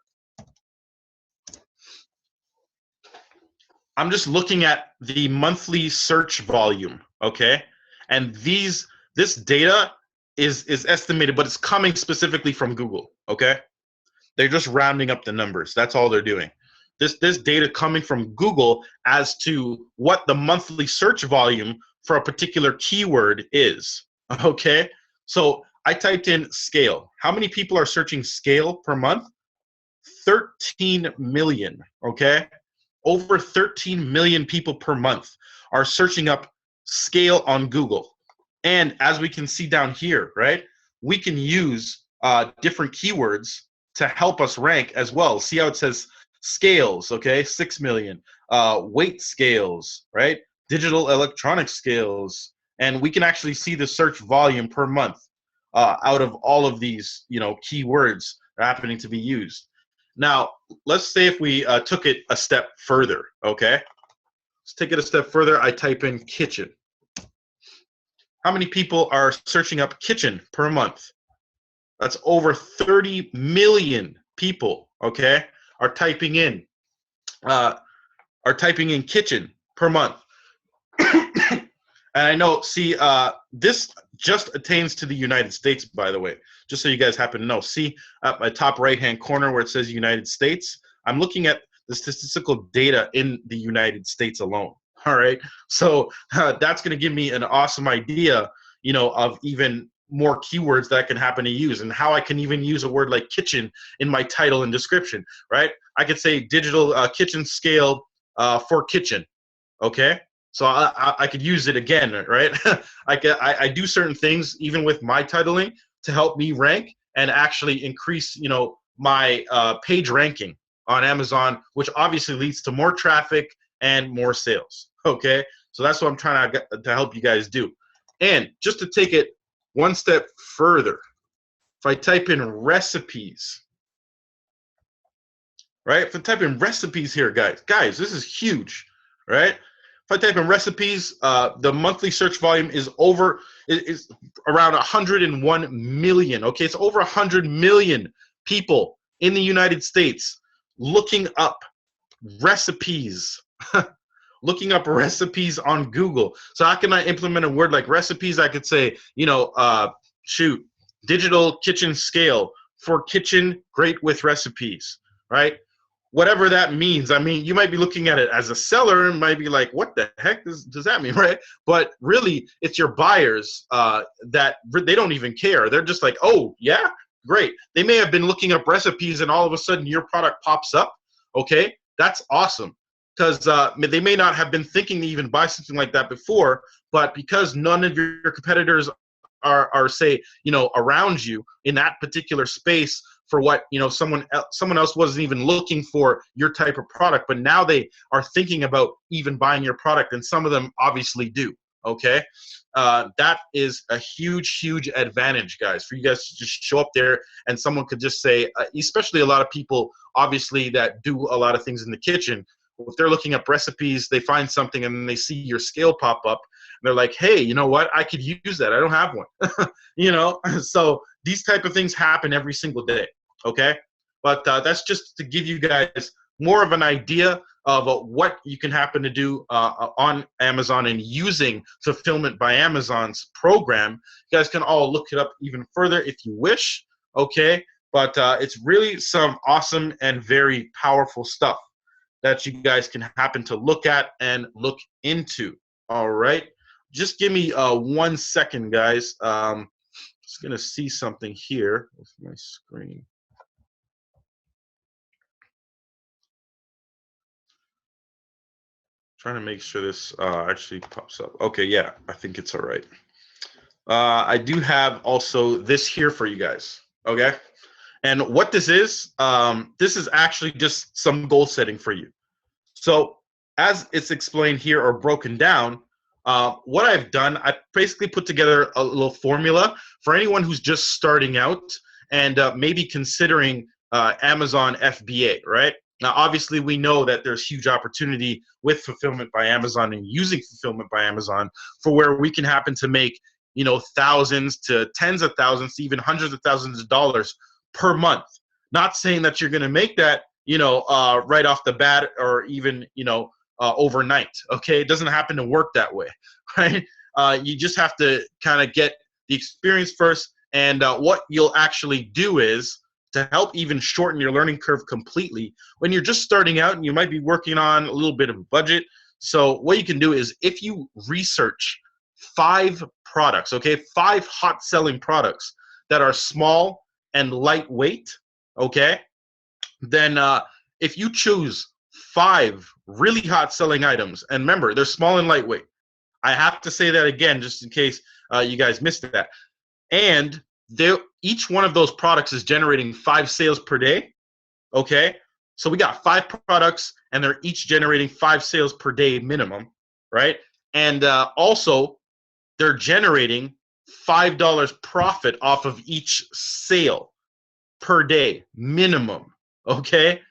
[SPEAKER 2] I'm just looking at the monthly search volume, okay? And this data is estimated, but it's coming specifically from Google, okay? They're just rounding up the numbers. That's all they're doing. This data coming from Google as to what the monthly search volume for a particular keyword is, okay? So I typed in scale. How many people are searching scale per month? 13 million, okay? Over 13 million people per month are searching up scale on Google. And as we can see down here, right, we can use different keywords to help us rank as well. See how it says scales, okay, 6 million, weight scales, right, digital electronic scales, and we can actually see the search volume per month out of all of these, keywords that are happening to be used. Now, let's say if we took it a step further, okay? Let's take it a step further. I type in kitchen. How many people are searching up kitchen per month? That's over 30 million people, okay, are typing in kitchen per month. And I know, see, this just attains to the United States, by the way, just so you guys happen to know. See at my top right-hand corner where it says United States? I'm looking at the statistical data in the United States alone, all right? So that's going to give me an awesome idea, of even more keywords that I can happen to use and how I can even use a word like kitchen in my title and description, right? I could say digital kitchen scale for kitchen, okay? So I could use it again, right? I do certain things even with my titling to help me rank and actually increase, my page ranking on Amazon, which obviously leads to more traffic and more sales. Okay, so that's what I'm trying to help you guys do. And just to take it one step further, if I type in recipes, right? If I type in recipes here, guys, this is huge, right? If I type in recipes, the monthly search volume is around 101 million. Okay, it's over 100 million people in the United States looking up recipes, looking up recipes on Google. So how can I implement a word like recipes? I could say, digital kitchen scale for kitchen great with recipes, right? Whatever that means. I mean, you might be looking at it as a seller and might be like, what the heck does that mean, right? But really, it's your buyers that they don't even care. They're just like, oh, yeah, great. They may have been looking up recipes and all of a sudden your product pops up, okay? That's awesome because they may not have been thinking to even buy something like that before, but because none of your competitors are say, around you in that particular space, for what someone else wasn't even looking for your type of product, but now they are thinking about even buying your product, and some of them obviously do. Okay, that is a huge advantage, guys, for you guys to just show up there and someone could just say, especially a lot of people obviously that do a lot of things in the kitchen. If they're looking up recipes, they find something and then they see your scale pop up and they're like, hey, you know what, I could use that, I don't have one. So these type of things happen every single day. Okay, but that's just to give you guys more of an idea of what you can happen to do on Amazon and using Fulfillment by Amazon's program. You guys can all look it up even further if you wish. Okay, but it's really some awesome and very powerful stuff that you guys can happen to look at and look into. All right, just give me 1 second, guys. Just gonna see something here with my screen. Trying to make sure this actually pops up. Okay, yeah, I think it's all right. I do have also this here for you guys, okay? And what this is actually just some goal setting for you. So as it's explained here or broken down, what I've done, I basically put together a little formula for anyone who's just starting out and maybe considering Amazon FBA, right? Now, obviously, we know that there's huge opportunity with Fulfillment by Amazon and using Fulfillment by Amazon for where we can happen to make, thousands to tens of thousands, to even hundreds of thousands of dollars per month. Not saying that you're going to make that, right off the bat or even, overnight. Okay, it doesn't happen to work that way, right? You just have to kind of get the experience first, and what you'll actually do is to help even shorten your learning curve completely. When you're just starting out and you might be working on a little bit of a budget, so what you can do is if you research 5 products, okay, 5 hot selling products that are small and lightweight, okay, then if you choose 5 really hot selling items, and remember, they're small and lightweight. I have to say that again, just in case you guys missed that. And each one of those products is generating 5 sales per day. Okay, so we got 5 products, and they're each generating 5 sales per day minimum, right? And also, they're generating $5 profit off of each sale per day minimum. Okay,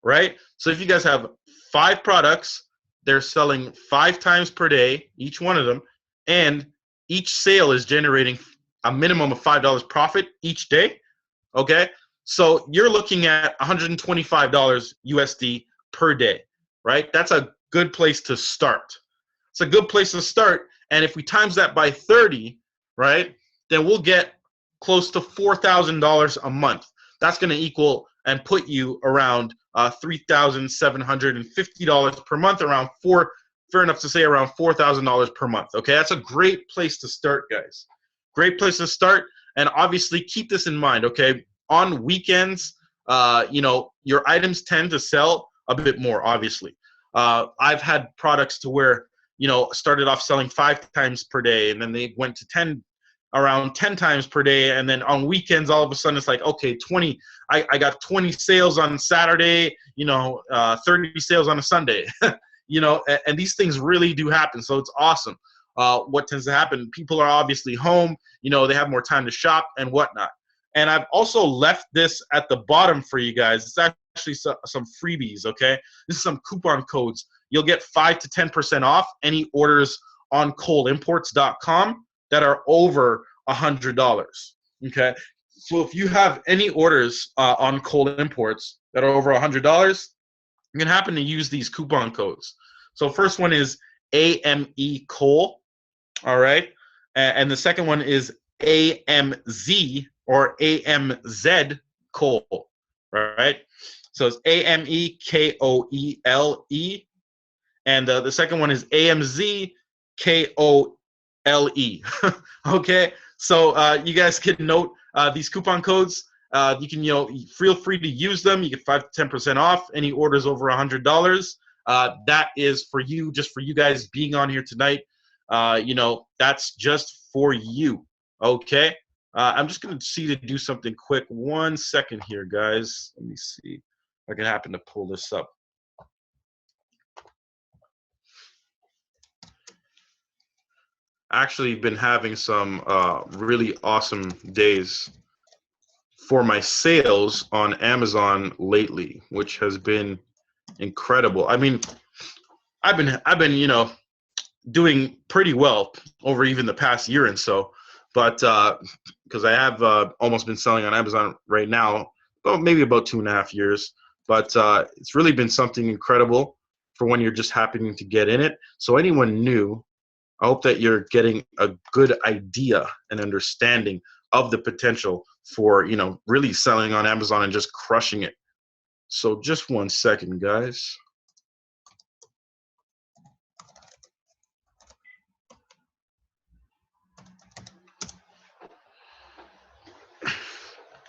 [SPEAKER 2] right? So if you guys have 5 products, they're selling 5 times per day, each one of them, and each sale is generating a minimum of $5 profit each day. Okay, so you're looking at $125 USD per day, right? That's a good place to start. It's a good place to start, and if we times that by 30, right, then we'll get close to $4,000 a month. That's going to equal and put you around $3,750 per month, fair enough to say around $4,000 per month. Okay, that's a great place to start, guys. Great place to start, and obviously keep this in mind. Okay, on weekends, your items tend to sell a bit more. Obviously, I've had products to where started off selling 5 times per day, and then they went to around 10 times per day, and then on weekends all of a sudden it's like, okay, 20, I got 20 sales on Saturday, 30 sales on a Sunday. And these things really do happen, so it's awesome. What tends to happen, people are obviously home, they have more time to shop and whatnot. And I've also left this at the bottom for you guys. It's actually some freebies. Okay, this is some coupon codes. You'll get 5 to 10% off any orders on coleimports.com that are over $100. Okay, so if you have any orders on Cole Imports that are over $100, you can happen to use these coupon codes. So first one is AME Cole, all right, and the second one is AMZ or AMZ Cole, right? So it's AMEKOELE, and the second one is AMZ KOLE. Okay, so you guys can note these coupon codes. You can feel free to use them. You get 5 to 10% off any orders over $100. That is for you, just for you guys being on here tonight. That's just for you. Okay, I'm just gonna see to do something quick. 1 second here, guys. Let me see if I can happen to pull this up. Actually been having some really awesome days for my sales on Amazon lately, which has been incredible. I mean, I've been doing pretty well over even the past year and so, but because I have almost been selling on Amazon right now, maybe about 2.5 years, but it's really been something incredible for when you're just happening to get in it. So anyone new, I hope that you're getting a good idea and understanding of the potential for, really selling on Amazon and just crushing it. So just 1 second, guys.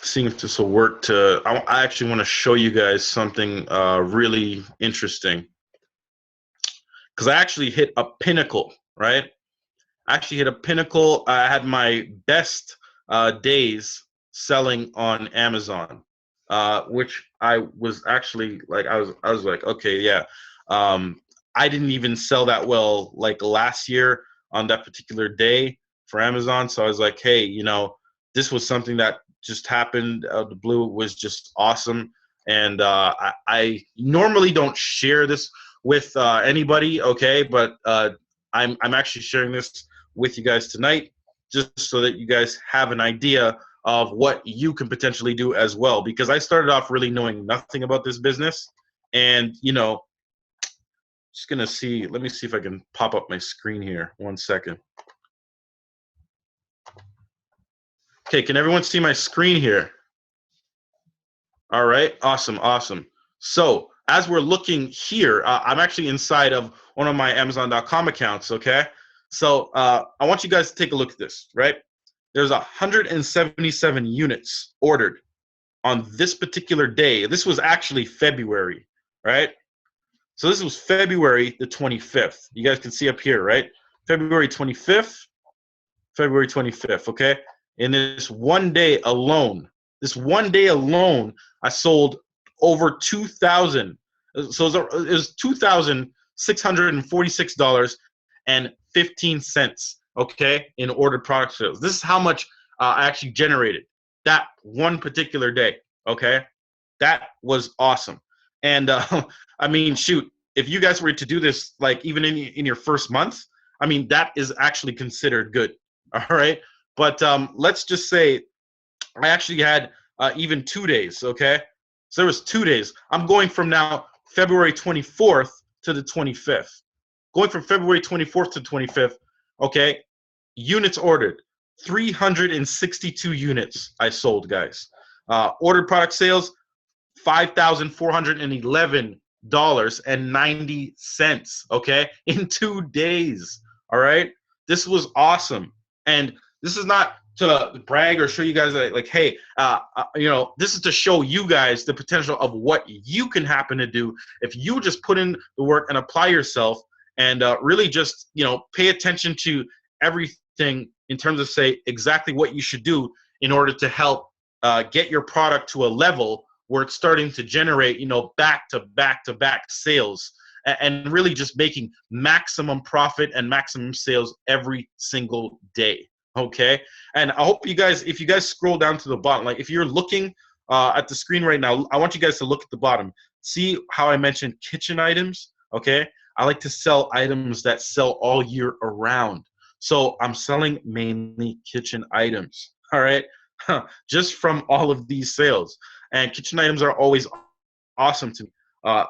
[SPEAKER 2] Seeing if this will work. I actually want to show you guys something really interesting, because I actually hit a pinnacle, right? I actually hit a pinnacle. I had my best days selling on Amazon, which I was actually like, I was like, okay, yeah. I didn't even sell that well like last year on that particular day for Amazon. So I was like, hey, this was something that just happened out of the blue. It was just awesome. And I normally don't share this with anybody, okay? But I'm actually sharing this with you guys tonight just so that you guys have an idea of what you can potentially do as well. Because I started off really knowing nothing about this business. And, just going to see, let me see if I can pop up my screen here. 1 second. Okay, can everyone see my screen here? All right, awesome. So as we're looking here, I'm actually inside of one of my Amazon.com accounts, okay? So I want you guys to take a look at this, right? There's 177 units ordered on this particular day. This was actually February, right? So this was February the 25th. You guys can see up here, right? February 25th, okay? In this one day alone, I sold over 2,000. So it was $2,646.15, okay, in ordered product sales. This is how much I actually generated that one particular day, okay? That was awesome. And I mean, shoot, if you guys were to do this, like even in your first month, I mean, that is actually considered good, all right? But let's just say I actually had even 2 days, okay? So there was 2 days. I'm going from now February 24th to the 25th. Going from February 24th to 25th, okay? Units ordered, 362 units I sold, guys. Ordered product sales, $5,411.90, okay? In 2 days, all right? This was awesome. And this is not to brag or show you guys that, like, hey, this is to show you guys the potential of what you can happen to do if you just put in the work and apply yourself and really just, pay attention to everything in terms of say exactly what you should do in order to help get your product to a level where it's starting to generate, back to back sales and really just making maximum profit and maximum sales every single day. Okay. And I hope you guys, if you guys scroll down to the bottom, like if you're looking at the screen right now, I want you guys to look at the bottom. See how I mentioned kitchen items? Okay. I like to sell items that sell all year around. So I'm selling mainly kitchen items. All right. Just from all of these sales. And kitchen items are always awesome to me.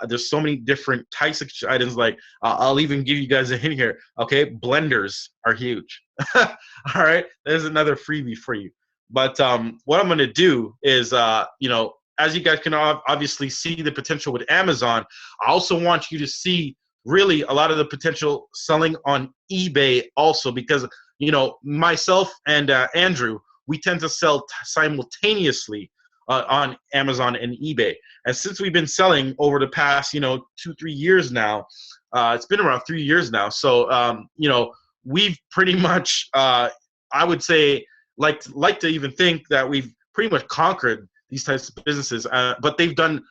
[SPEAKER 2] There's so many different types of kitchen items. Like I'll even give you guys a hint here. Okay, blenders are huge. All right, there's another freebie for you. But what I'm going to do is, as you guys can obviously see the potential with Amazon, I also want you to see really a lot of the potential selling on eBay also, because myself and Andrew, we tend to sell simultaneously on Amazon and eBay. And since we've been selling over the past, 2-3 years now, it's been around 3 years now. So, we've pretty much, I would say, like to even think that we've pretty much conquered these types of businesses. But they've done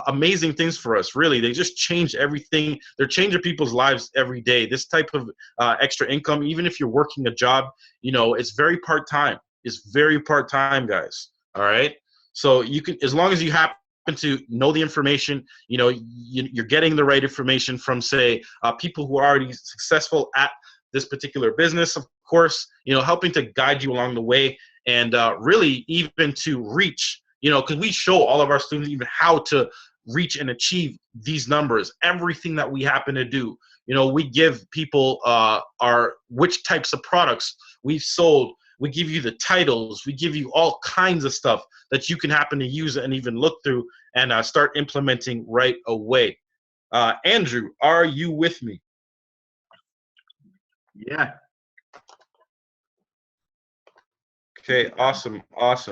[SPEAKER 2] amazing things for us, really. They just change everything. They're changing people's lives every day. This type of extra income, even if you're working a job, it's very part-time. It's very part-time, guys. All right. So you can, as long as you happen to know the information, you're getting the right information from, say, people who are already successful at this particular business, of course, helping to guide you along the way and really even to reach, because we show all of our students even how to reach and achieve these numbers, everything that we happen to do. We give people which types of products we've sold. We give you the titles. We give you all kinds of stuff that you can happen to use and even look through and start implementing right away. Andrew, are you with me?
[SPEAKER 1] Yeah.
[SPEAKER 2] Okay, awesome. I'm just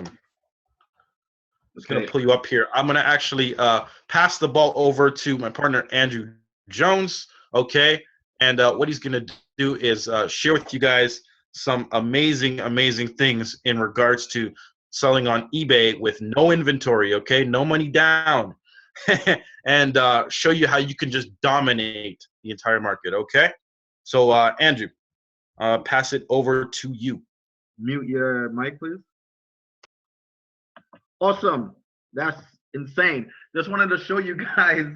[SPEAKER 2] going to pull you up here. I'm going to actually pass the ball over to my partner, Andrew Jones, okay? And what he's going to do is share with you guys some amazing things in regards to selling on eBay with no inventory, okay? No money down. and show you how you can just dominate the entire market. Okay. So Andrew, pass it over to you.
[SPEAKER 1] Mute your mic, please. Awesome. That's insane. Just wanted to show you guys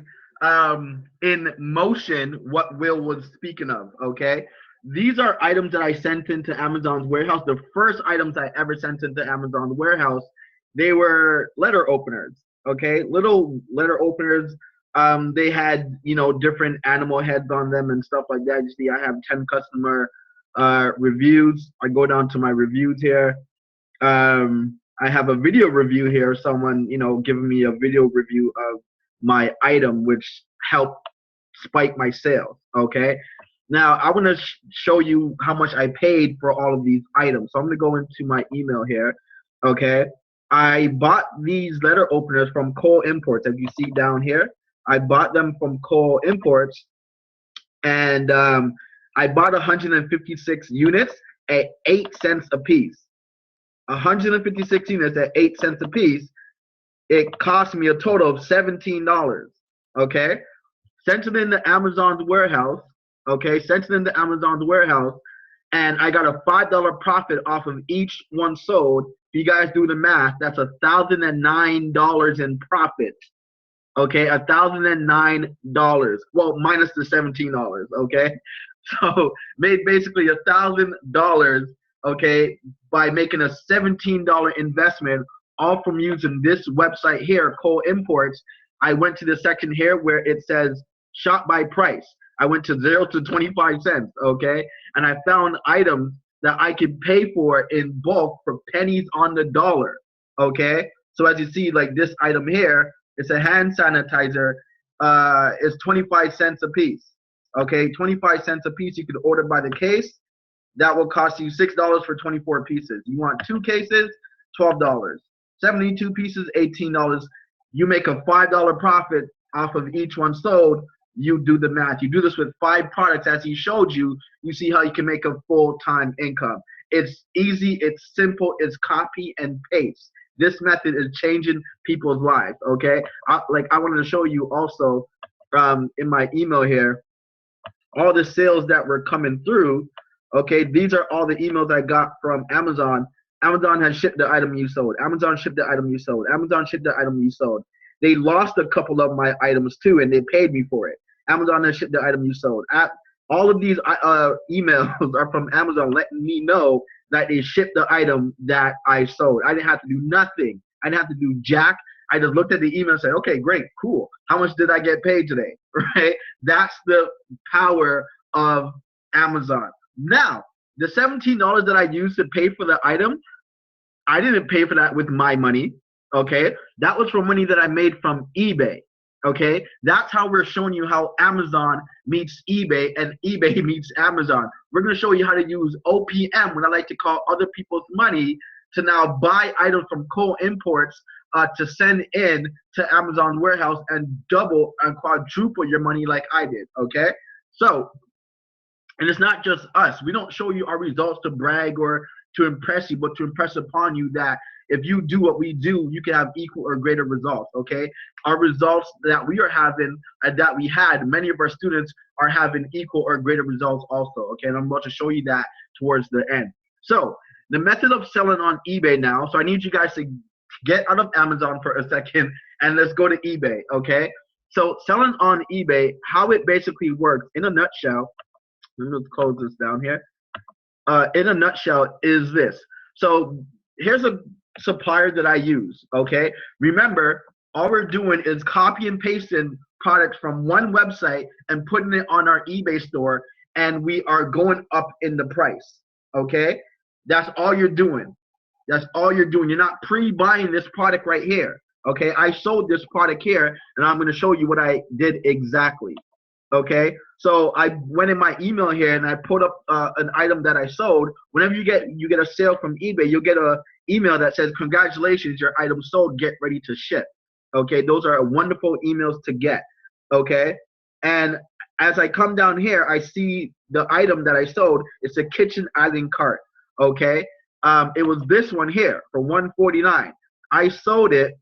[SPEAKER 1] in motion what Will was speaking of, okay? These are items that I sent into Amazon's warehouse. The first items I ever sent into Amazon's warehouse, they were letter openers, okay? Little letter openers. They had, different animal heads on them and stuff like that. You see, I have 10 customer reviews. I go down to my reviews here. I have a video review here. Someone, giving me a video review of my item, which helped spike my sales. Okay. Now I want to show you how much I paid for all of these items. So I'm going to go into my email here. Okay. I bought these letter openers from Cole Imports. As you see down here, I bought them from Cole Imports, and I bought 156 units at 8 cents a piece. 156 units at 8 cents a piece. It cost me a total of $17. Okay, sent it into Amazon's warehouse. Okay, sent it into Amazon's warehouse, and I got a $5 profit off of each one sold. If you guys do the math, that's $1,009 in profit. Okay, $1,009. Well, minus the $17. Okay, so made basically $1,000. Okay, by making a $17 investment, all from using this website here, Cole Imports. I went to the section here where it says shop by price. I went to 0 to 25 cents, okay? And I found items that I could pay for in bulk for pennies on the dollar, okay? So as you see, like this item here, it's a hand sanitizer. It's 25 cents a piece, okay? 25 cents a piece. You could order by the case. That will cost you $6 for 24 pieces. You want 2 cases, $12. 72 pieces, $18. You make a $5 profit off of each one sold. You do the math. You do this with 5 products as he showed you. You see how you can make a full-time income. It's easy. It's simple. It's copy and paste. This method is changing people's lives, okay? I wanted to show you also in my email here, all the sales that were coming through. Okay, these are all the emails I got from Amazon. Amazon has shipped the item you sold. Amazon shipped the item you sold. Amazon shipped the item you sold. They lost a couple of my items too, and they paid me for it. Amazon has shipped the item you sold. All of these emails are from Amazon letting me know that they shipped the item that I sold. I didn't have to do nothing. I didn't have to do jack. I just looked at the email and said, okay, great, cool. How much did I get paid today? Right? That's the power of Amazon. Now, the $17 that I used to pay for the item, I didn't pay for that with my money, okay? That was from money that I made from eBay, okay? That's how we're showing you how Amazon meets eBay and eBay meets Amazon. We're going to show you how to use OPM, what I like to call other people's money, to now buy items from Cole Imports to send in to Amazon's warehouse and double and quadruple your money like I did, okay? So, and it's not just us. We don't show you our results to brag or to impress you, but to impress upon you that if you do what we do, you can have equal or greater results, okay? Our results that we are having and that we had, many of our students are having equal or greater results also, okay? And I'm about to show you that towards the end. So the method of selling on eBay now, so I need you guys to get out of Amazon for a second and let's go to eBay, okay? So selling on eBay, how it basically works in a nutshell, let me close this down here. In a nutshell is this. So here's a supplier that I use, okay? Remember, all we're doing is copy and pasting products from one website and putting it on our eBay store, and we are going up in the price, okay? That's all you're doing. That's all you're doing. You're not pre-buying this product right here, okay? I sold this product here, and I'm going to show you what I did exactly. Okay, so I went in my email here and I put up an item that I sold. Whenever you get a sale from eBay, you'll get a email that says, congratulations, your item sold, get ready to ship. Okay, those are wonderful emails to get. Okay, and as I come down here, I see the item that I sold. It's a kitchen island cart. Okay, it was this one here for $149. I sold it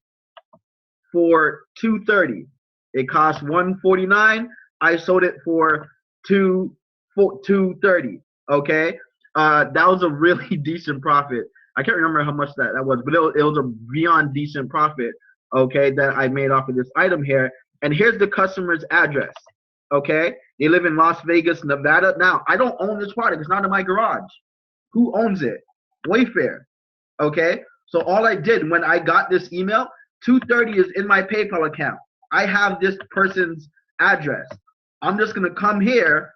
[SPEAKER 1] for $230. It cost $149. I sold it for $230. Okay, that was a really decent profit. I can't remember how much that was, but it was a beyond decent profit. Okay, that I made off of this item here. And here's the customer's address. Okay, they live in Las Vegas, Nevada. Now I don't own this product; it's not in my garage. Who owns it? Wayfair. Okay, so all I did when I got this email, $230 is in my PayPal account. I have this person's address. I'm just gonna come here.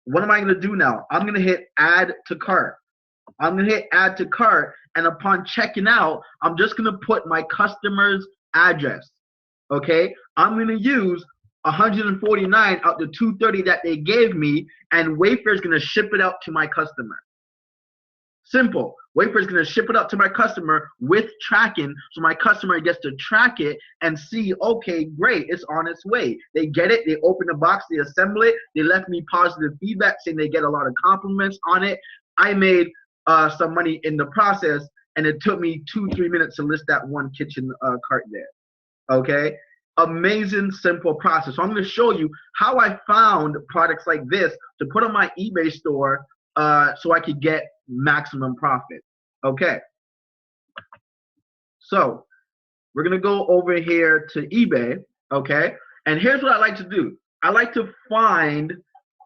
[SPEAKER 1] What am I gonna do now? I'm gonna hit add to cart. I'm gonna hit add to cart, and upon checking out, I'm just gonna put my customer's address. Okay, I'm gonna use 149 out the 230 that they gave me, and Wayfair is gonna ship it out to my customer. Simple. Wayfair is going to ship it up to my customer with tracking, so my customer gets to track it and see, okay, great, it's on its way. They get it, they open the box, they assemble it, they left me positive feedback saying they get a lot of compliments on it. I made some money in the process, and it took me 2-3 minutes to list that one kitchen cart there. Okay? Amazing, simple process. So I'm going to show you how I found products like this to put on my eBay store so I could get maximum profit. Okay, so we're gonna go over here to eBay. Okay, and here's what I like to do. I like to find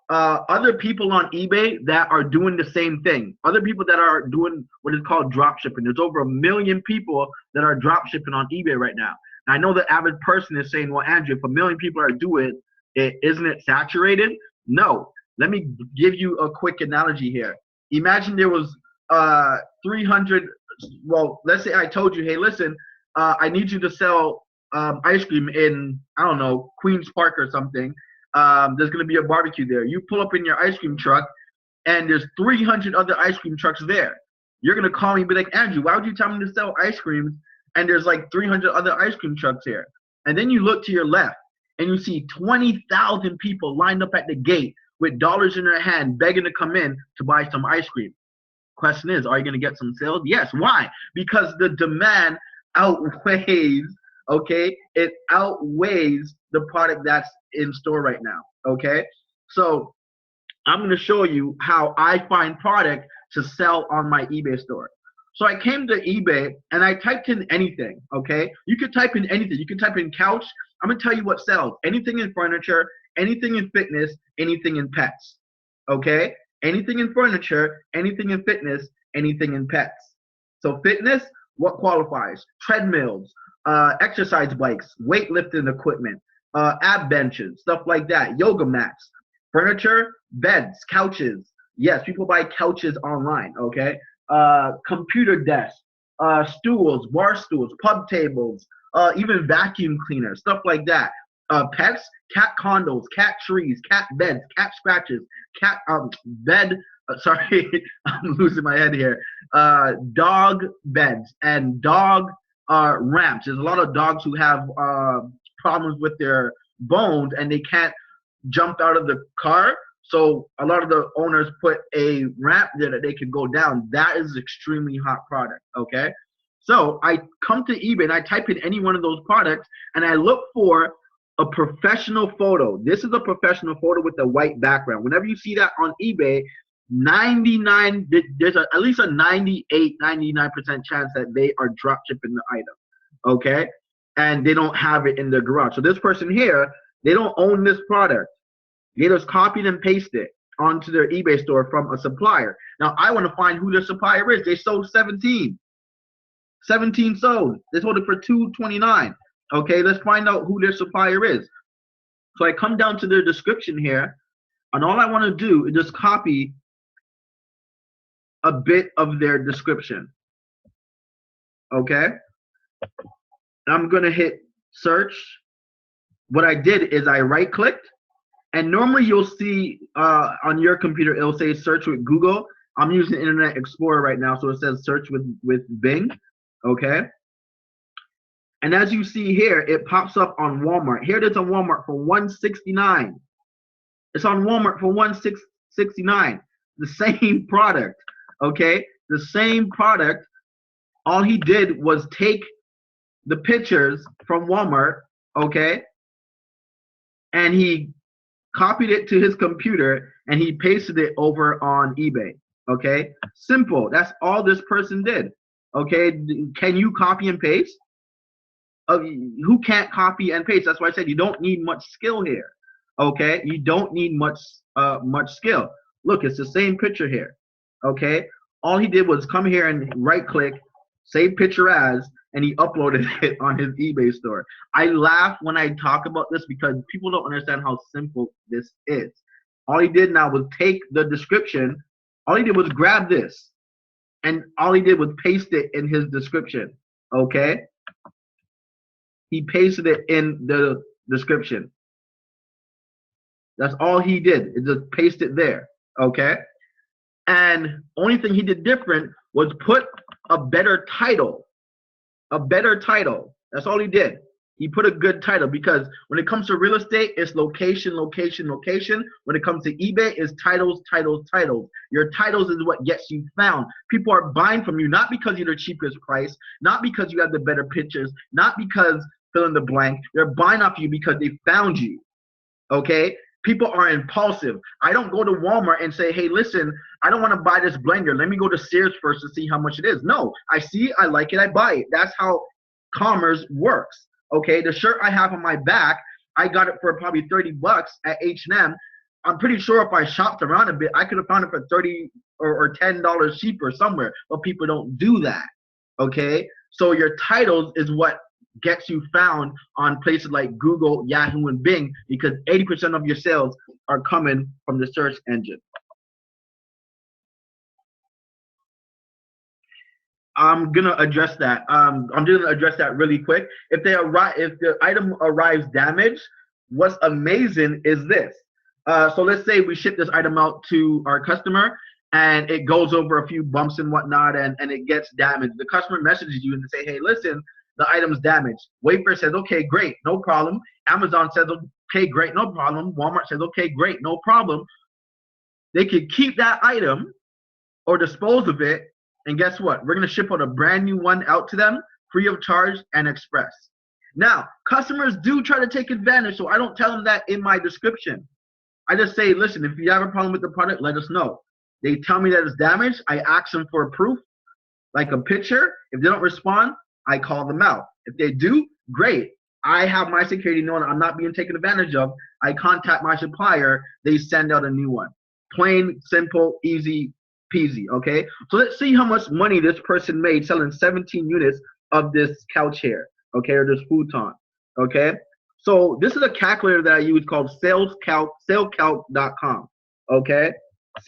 [SPEAKER 1] other people on eBay that are doing the same thing. Other people that are doing what is called drop shipping. There's over 1 million people that are drop shipping on eBay right now. And I know the average person is saying, well, Andrew, if 1 million people are doing it, isn't it saturated? No. Let me give you a quick analogy here. Imagine there was 300, well, let's say I told you, hey, listen, I need you to sell ice cream in, I don't know, Queens Park or something. There's going to be a barbecue there. You pull up in your ice cream truck, and there's 300 other ice cream trucks there. You're going to call me and be like, Andrew, why would you tell me to sell ice creams, and there's like 300 other ice cream trucks here? And then you look to your left, and you see 20,000 people lined up at the gate with dollars in their hand begging to come in to buy some ice cream. Question is, are you going to get some sales? Yes. Why? Because the demand outweighs, okay? It outweighs the product that's in store right now, okay? So I'm going to show you how I find product to sell on my eBay store. So I came to eBay and I typed in anything, okay? You could type in anything. You can type in couch. I'm going to tell you what sells. Anything in furniture, anything in fitness, anything in pets, okay? Anything in furniture, anything in fitness, anything in pets. So fitness, what qualifies? Treadmills, exercise bikes, weightlifting equipment, ab benches, stuff like that, yoga mats. Furniture, beds, couches. Yes, people buy couches online, okay? Computer desks, stools, bar stools, pub tables, even vacuum cleaners, stuff like that. Pets, cat condos, cat trees, cat beds, cat scratches, cat bed. Sorry, I'm losing my head here. Dog beds and dog ramps. There's a lot of dogs who have problems with their bones and they can't jump out of the car. So a lot of the owners put a ramp there that they can go down. That is extremely hot product. Okay, so I come to eBay and I type in any one of those products and I look for a professional photo. This is a professional photo with a white background. Whenever you see that on eBay, there's at least a 99% chance that they are drop shipping the item, okay? And they don't have it in their garage. So this person here, they don't own this product. They just copied and pasted it onto their eBay store from a supplier. Now I want to find who their supplier is. They sold 17 sold. They sold it for $229. Okay, let's find out who their supplier is. So I come down to their description here, and all I want to do is just copy a bit of their description. Okay, I'm gonna hit search. What I did is I right clicked, and normally you'll see on your computer it'll say search with Google. I'm using Internet Explorer right now, so it says search with Bing. Okay. And as you see here, it pops up on Walmart. Here it is on Walmart for $169. It's on Walmart for $169. The same product, okay? The same product. All he did was take the pictures from Walmart, okay, and he copied it to his computer and he pasted it over on eBay. Okay, simple. That's all this person did. Okay, can you copy and paste? Who can't copy and paste? That's why I said you don't need much skill here. Okay, you don't need much skill. Look, it's the same picture here. Okay, all he did was come here and right click, save picture as, and he uploaded it on his eBay store. I laugh when I talk about this because people don't understand how simple this is. All he did now was take the description. All he did was grab this, and all he did was paste it in his description. Okay, he pasted it in the description. That's all he did. It just paste it there. Okay. And only thing he did different was put a better title. A better title. That's all he did. He put a good title because when it comes to real estate, it's location, location, location. When it comes to eBay, it's titles, titles, titles. Your titles is what gets you found. People are buying from you not because you're the cheapest price, not because you have the better pictures, not because fill in the blank. They're buying off you because they found you. Okay? People are impulsive. I don't go to Walmart and say, hey, listen, I don't want to buy this blender. Let me go to Sears first to see how much it is. No, I see it, I like it, I buy it. That's how commerce works. Okay, the shirt I have on my back, I got it for probably 30 bucks at H&M. I'm pretty sure if I shopped around a bit, I could have found it for 30 or $10 cheaper somewhere, but people don't do that. Okay, so your titles is what gets you found on places like Google, Yahoo, and Bing because 80% of your sales are coming from the search engine. I'm gonna address that. I'm just gonna address that really quick. If the item arrives damaged, what's amazing is this. So let's say we ship this item out to our customer and it goes over a few bumps and whatnot and it gets damaged. The customer messages you and they say, hey, listen, the item's damaged. Wayfair says, okay, great, no problem. Amazon says, okay, great, no problem. Walmart says, okay, great, no problem. They could keep that item or dispose of it. And guess what? We're going to ship out a brand new one out to them free of charge and express. Now, customers do try to take advantage, so I don't tell them that in my description. I just say, listen, if you have a problem with the product, let us know. They tell me that it's damaged. I ask them for a proof, like a picture. If they don't respond, I call them out. If they do, great. I have my security knowing I'm not being taken advantage of. I contact my supplier. They send out a new one. Plain, simple, easy peasy, okay? So let's see how much money this person made selling 17 units of this couch here, okay, or this futon, okay? So this is a calculator that I use called salecalc.com, okay?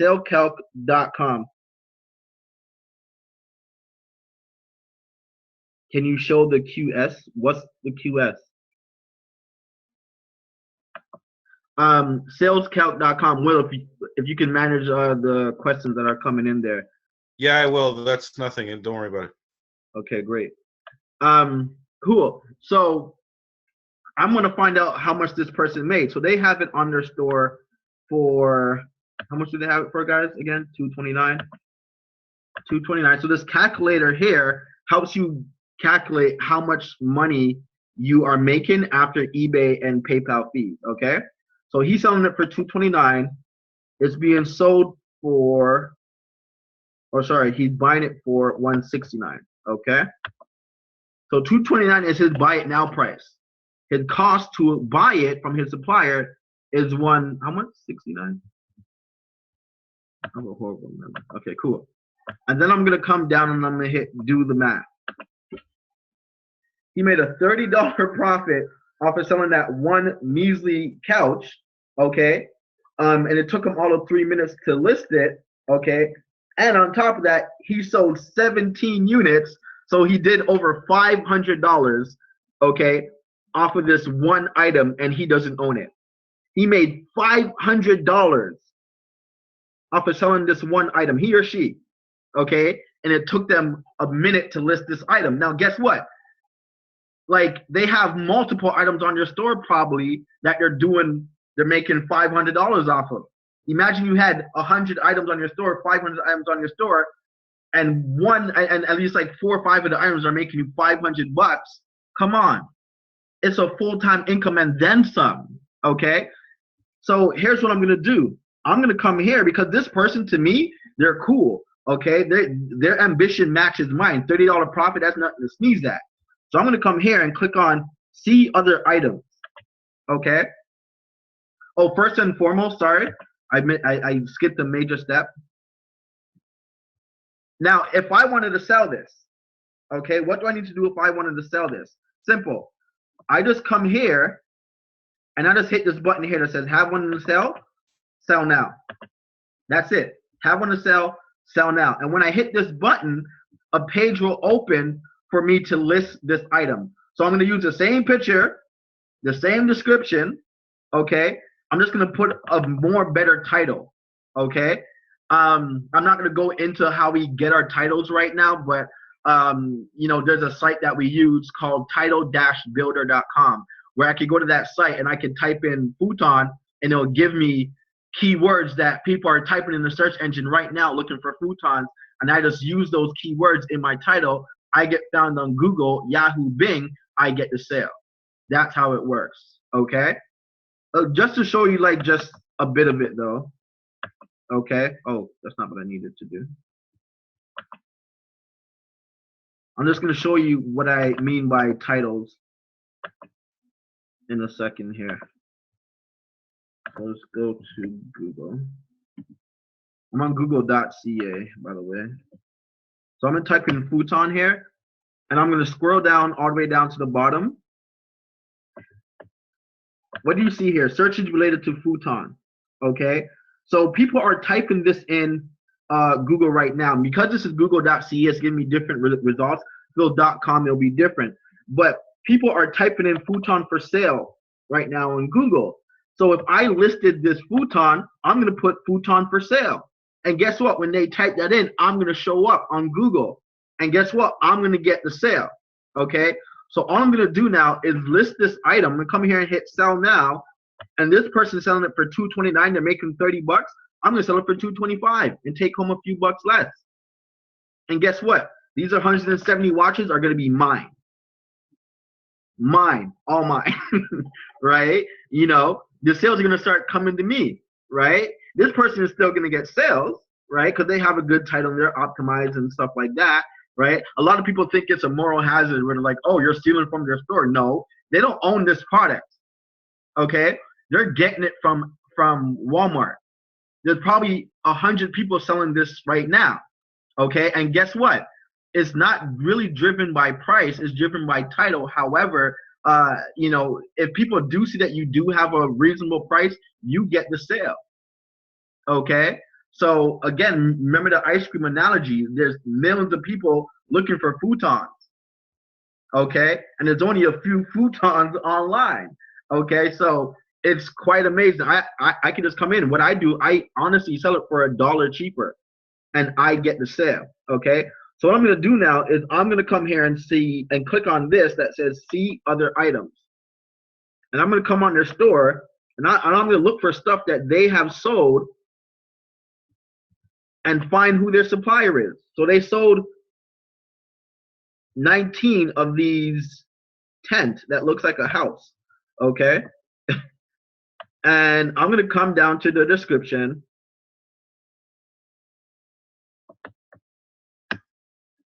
[SPEAKER 1] Salecalc.com. Can you show the QS? What's the QS? Salescalc.com. Will, if you can manage the questions that are coming in there.
[SPEAKER 2] Yeah, I will. That's nothing, and don't worry about it.
[SPEAKER 1] Okay, great. Cool. So I'm gonna find out how much this person made. So they have it on their store for how much do they have it for, guys? Again, $229. $229. So this calculator here helps you calculate how much money you are making after eBay and PayPal fees. Okay. So he's selling it for $229. It's being sold for, or sorry, he's buying it for $169. Okay. So $229 is his buy it now price. His cost to buy it from his supplier is how much? 69. I'm a horrible number. Okay, cool. And then I'm gonna come down and I'm gonna hit do the math. He made a $30 profit off of selling that one measly couch, okay? And it took him all of 3 minutes to list it, okay? And on top of that, he sold 17 units, so he did over $500, okay, off of this one item, and he doesn't own it. He made $500 off of selling this one item, he or she, okay? And it took them a minute to list this item. Now, guess what? Like, they have multiple items on your store probably that they're making $500 off of. Imagine you had 100 items on your store, 500 items on your store, and at least like 4 or 5 of the items are making you $500 Come on. It's a full-time income and then some. Okay. So here's what I'm gonna do. I'm gonna come here because this person, to me, they're cool. Okay, their ambition matches mine. $30 profit, that's nothing to sneeze at. So I'm gonna come here and click on see other items. Okay. Oh, first and foremost, sorry, I skipped a major step. Now, if I wanted to sell this, okay, what do I need to do if I wanted to sell this? Simple. I just come here and I just hit this button here that says have one to sell, sell now. That's it. Have one to sell now. And when I hit this button, a page will open for me to list this item. So I'm going to use the same picture, the same description, okay? I'm just going to put a more better title, okay? I'm not going to go into how we get our titles right now, but you know, there's a site that we use called title-builder.com where I could go to that site and I can type in futon and it'll give me keywords that people are typing in the search engine right now looking for futons, and I just use those keywords in my title. I get found on Google, Yahoo, Bing, I get the sale. That's how it works, okay? Just to show you like just a bit of it though, okay? Oh, that's not what I needed to do. I'm just going to show you what I mean by titles in a second here. So let's go to Google. I'm on google.ca, by the way. So I'm going to type in futon here, and I'm going to scroll down all the way down to the bottom. What do you see here? Searches related to futon, okay? So people are typing this in Google right now. Because this is google.ca, it's giving me different results. Google.com, it'll be different. But people are typing in futon for sale right now on Google. So if I listed this futon, I'm going to put futon for sale. And guess what? When they type that in, I'm going to show up on Google. And guess what? I'm going to get the sale, okay? So all I'm going to do now is list this item. I'm going to come here and hit sell now. And this person's selling it for $229. They're making 30 bucks. I'm going to sell it for $225 and take home a few bucks less. And guess what? These 170 watches are going to be mine. Mine, all mine, right? You know, the sales are going to start coming to me, right? This person is still going to get sales, right? Because they have a good title and they're optimized and stuff like that, right? A lot of people think it's a moral hazard where they're like, oh, you're stealing from their store. No, they don't own this product, okay? They're getting it from Walmart. There's probably 100 people selling this right now, okay? And guess what? It's not really driven by price. It's driven by title. However, you know, if people do see that you do have a reasonable price, you get the sale, okay? So again, remember the ice cream analogy. There's millions of people looking for futons, okay? And there's only a few futons online, okay? So it's quite amazing. I can just come in. What I do, I honestly sell it for $1 cheaper, and I get the sale, okay? So what I'm going to do now is I'm going to come here and see and click on this that says see other items. And I'm going to come on their store, and I'm going to look for stuff that they have sold and find who their supplier is. So they sold 19 of these tent that looks like a house, okay? And I'm going to come down to the description,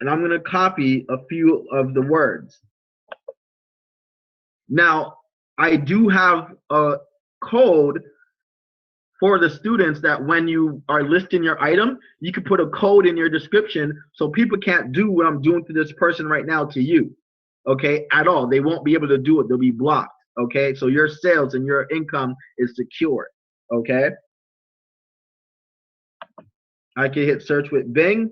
[SPEAKER 1] and I'm going to copy a few of the words. Now, I do have a code for the students that when you are listing your item, you can put a code in your description so people can't do what I'm doing to this person right now to you, okay, at all. They won't be able to do it. They'll be blocked, okay? So your sales and your income is secure, okay? I can hit search with Bing.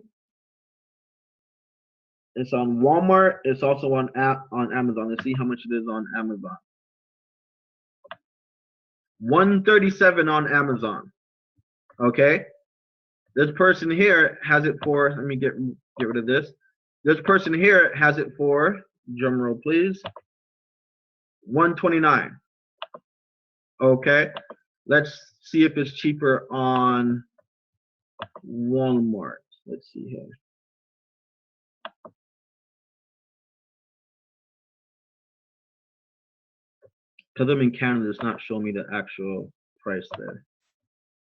[SPEAKER 1] It's on Walmart. It's also on Amazon. Let's see how much it is on Amazon. $137 on Amazon. Okay. This person here has it for. Let me get rid of this. This person here has it for. Drum roll, please. $129. Okay. Let's see if it's cheaper on Walmart. Let's see here. Because I'm in Canada, it's not showing me the actual price there.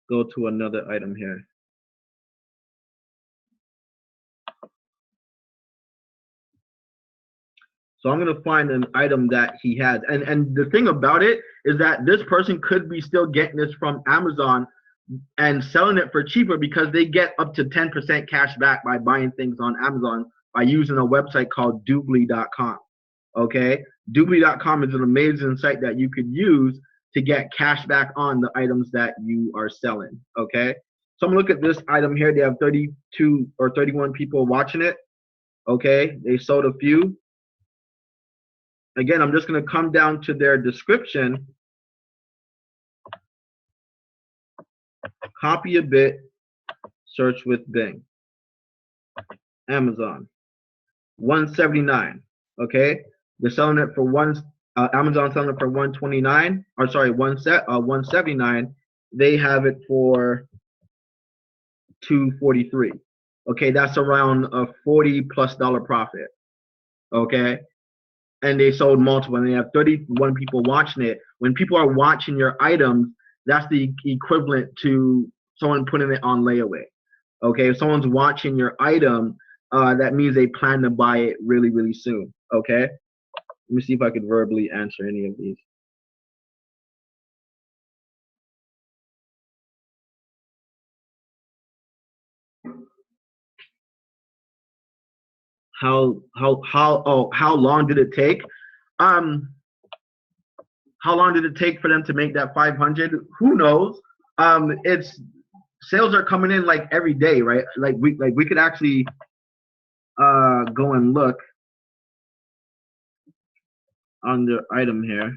[SPEAKER 1] Go to another item here. So I'm gonna find an item that he has. And the thing about it is that this person could be still getting this from Amazon and selling it for cheaper because they get up to 10% cash back by buying things on Amazon by using a website called Doobly.com. Okay, Doobly.com is an amazing site that you could use to get cash back on the items that you are selling. Okay, so I'm gonna look at this item here. They have 32 or 31 people watching it. Okay, they sold a few. Again, I'm just gonna come down to their description, copy a bit, search with Bing. Amazon, 179. Okay, they're selling it for Amazon selling it for 129. Or sorry, 179. They have it for 243. Okay, that's around a $40+ profit. Okay, and they sold multiple, and they have 31 people watching it. When people are watching your items, that's the equivalent to someone putting it on layaway. Okay, if someone's watching your item, that means they plan to buy it really, really soon. Okay, let me see if I could verbally answer any of these. How long did it take? How long did it take for them to make that 500? Who knows? It's sales are coming in like every day, right? Like we could actually go and look on the item here.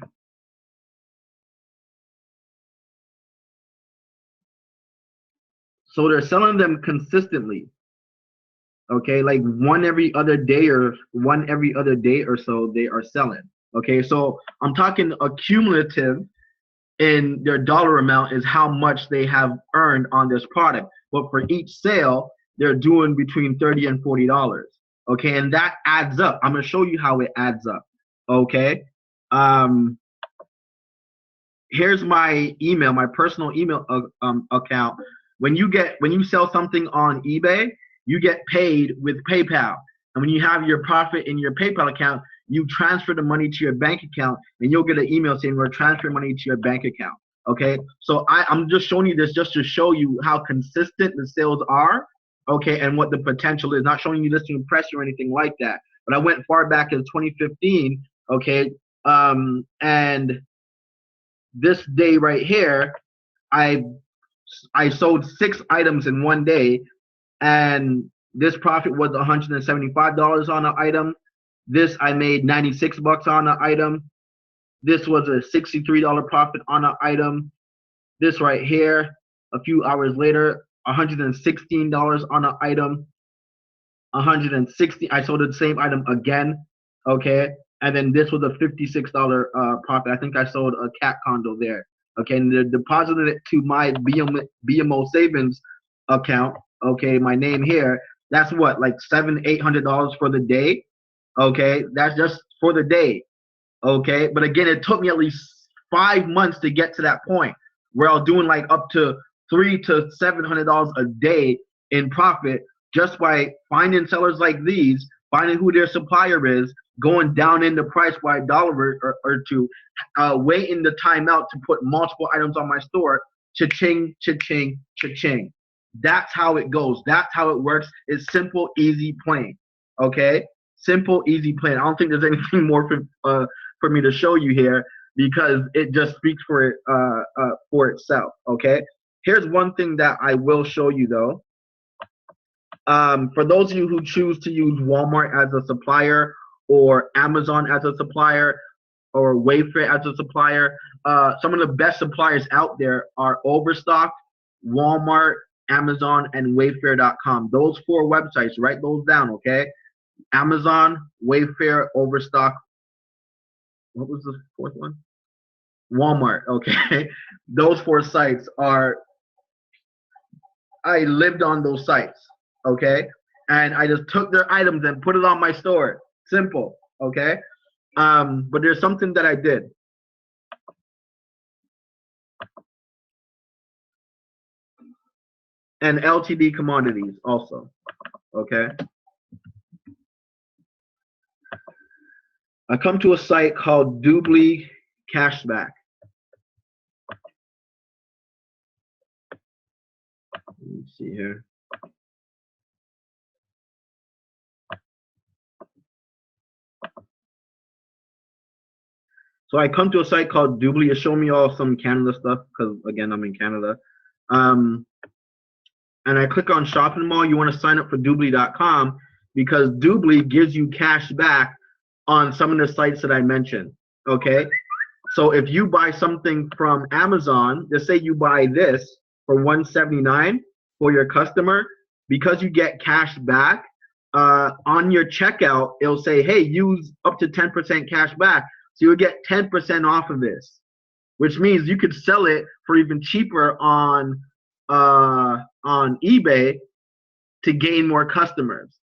[SPEAKER 1] So they're selling them consistently. Okay, like one every other day or so they are selling. Okay, so I'm talking accumulative in their dollar amount is how much they have earned on this product. But for each sale, they're doing between $30 and $40. Okay, and that adds up. I'm gonna show you how it adds up. Okay. Here's my email, my personal email account. When you sell something on eBay, you get paid with PayPal. And when you have your profit in your PayPal account, you transfer the money to your bank account, and you'll get an email saying we're transferring money to your bank account. Okay, so I'm just showing you this just to show you how consistent the sales are. Okay, and what the potential is. Not showing you this to impress you or anything like that. But I went far back as 2015. Okay, and this day right here, I sold 6 items in one day, and this profit was $175 on an item. This I made 96 bucks on an item. This was a $63 profit on an item. This right here, a few hours later, $116 on an item. 160. I sold the same item again. Okay, and then this was a $56 profit. I think I sold a cat condo there. Okay, and they deposited it to my BMO savings account. Okay, my name here. That's what, like $700-800 for the day. Okay, that's just for the day. Okay, but again, it took me at least 5 months to get to that point where I was doing like up to $300 to $700 a day in profit just by finding sellers like these, finding who their supplier is, going down in the price by $1 or two, waiting the time out to put multiple items on my store. Cha-ching, cha-ching, cha-ching. That's how it goes. That's how it works. It's simple, easy, plain. Okay, simple, easy, plain. I don't think there's anything more for me to show you here because it just speaks for itself. Okay. Here's one thing that I will show you though. For those of you who choose to use Walmart as a supplier or Amazon as a supplier or Wayfair as a supplier, some of the best suppliers out there are Overstock, Walmart, Amazon, and Wayfair.com. Those 4 websites, write those down, okay? Amazon, Wayfair, Overstock. What was the 4th one? Walmart, okay? Those 4 sites I lived on those sites, okay? And I just took their items and put it on my store. Simple, okay? But there's something that I did. and LTD commodities also. Okay. I come to a site called Doobly Cashback. Let me see here. So I come to a site called Doobly. It's showing me all some Canada stuff because, again, I'm in Canada. And I click on shopping mall. You want to sign up for Doobly.com because Doobly gives you cash back on some of the sites that I mentioned. Okay. So if you buy something from Amazon, let's say you buy this for $179 for your customer, because you get cash back on your checkout, it'll say, hey, use up to 10% cash back. So you'll get 10% off of this, which means you could sell it for even cheaper on eBay to gain more customers.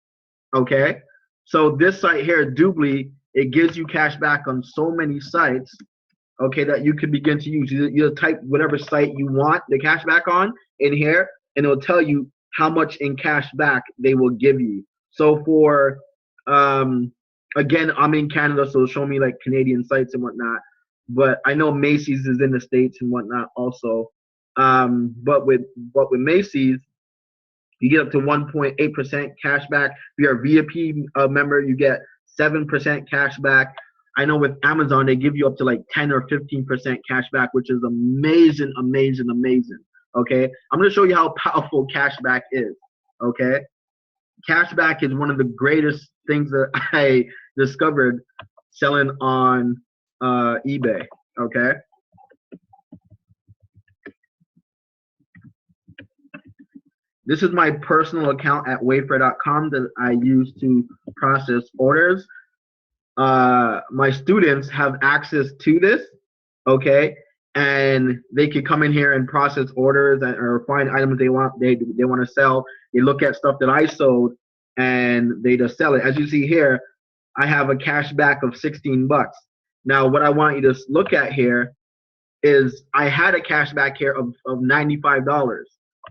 [SPEAKER 1] Okay, so this site here, Doobly, it gives you cash back on so many sites. Okay, that you can begin to use. You type whatever site you want the cash back on in here, and it'll tell you how much in cash back they will give you. So for again, I'm in Canada, so it'll show me like Canadian sites and whatnot. But I know Macy's is in the States and whatnot also. But with Macy's, you get up to 1.8% cash back. If you're a VIP member, you get 7% cash back. I know with Amazon, they give you up to like 10 or 15% cash back, which is amazing, amazing, amazing. Okay, I'm going to show you how powerful cash back is. Okay, cash back is one of the greatest things that I discovered selling on eBay. Okay. This is my personal account at Wayfair.com that I use to process orders. My students have access to this, okay, and they can come in here and process orders or find items they want to sell. They look at stuff that I sold and they just sell it. As you see here, I have a cash back of 16 bucks. Now, what I want you to look at here is I had a cash back here of $95,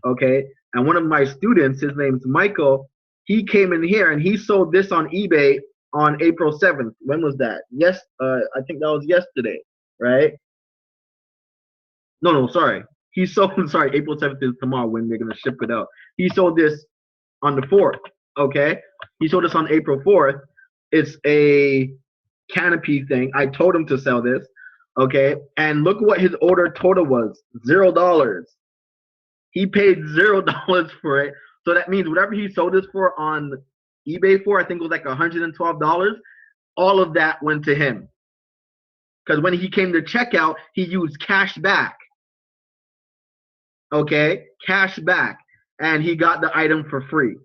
[SPEAKER 1] okay? And one of my students, his name's Michael, he came in here and he sold this on eBay on April 7th. When was that? Yes, I think that was yesterday, right? No, sorry. He sold, sorry, April 7th is tomorrow when they're going to ship it out. He sold this on the 4th, okay? He sold this on April 4th. It's a canopy thing. I told him to sell this, okay? And look what his order total was, $0. He paid $0 for it. So that means whatever he sold this for on eBay for, I think it was like $112, all of that went to him. Because when he came to checkout, he used cash back. Okay? Cash back. And he got the item for free.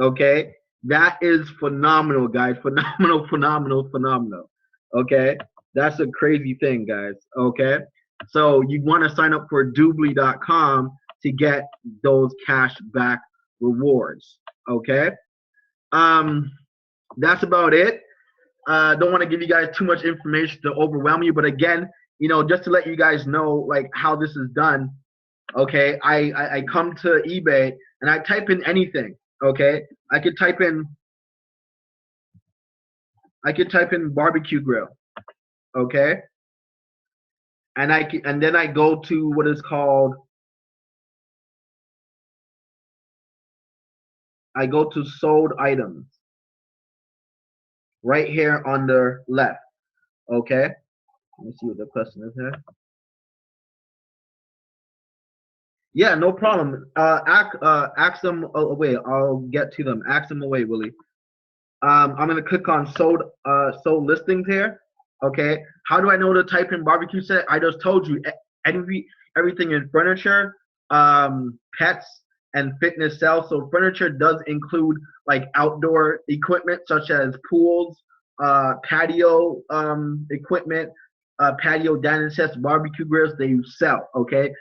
[SPEAKER 1] Okay? That is phenomenal, guys. Phenomenal, phenomenal, phenomenal. Okay? That's a crazy thing, guys. Okay? So you want to sign up for Doobly.com to get those cash back rewards. Okay? That's about it. Don't want to give you guys too much information to overwhelm you, but again, you know, just to let you guys know like how this is done. Okay, I come to eBay and I type in anything. Okay, I could type in barbecue grill. Okay, and then I go to what is called, I go to sold items right here on the left. Okay, let me see what the question is here. Yeah, no problem. Ask them away. I'll get to them. Ask them away, Willie. I'm gonna click on sold listings here. Okay. How do I know to type in barbecue set? I just told you everything in furniture, pets, and fitness sell. So furniture does include like outdoor equipment such as pools, patio equipment, patio dining sets, barbecue grills. They sell. Okay.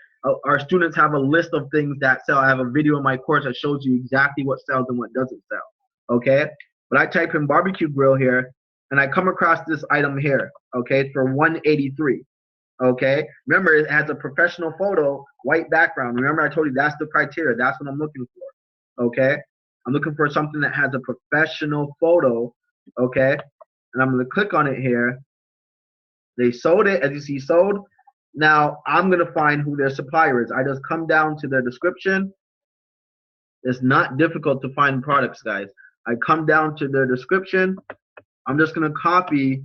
[SPEAKER 1] Our students have a list of things that sell. I have a video in my course that shows you exactly what sells and what doesn't sell. Okay. But I type in barbecue grill here, and I come across this item here. Okay, for $183. Okay. Remember, it has a professional photo, white background. Remember, I told you that's the criteria. That's what I'm looking for. Okay. I'm looking for something that has a professional photo. Okay. And I'm going to click on it here. They sold it, as you see, sold. Now I'm going to find who their supplier is. I just come down to their description. It's not difficult to find products, guys. I come down to their description. I'm just going to copy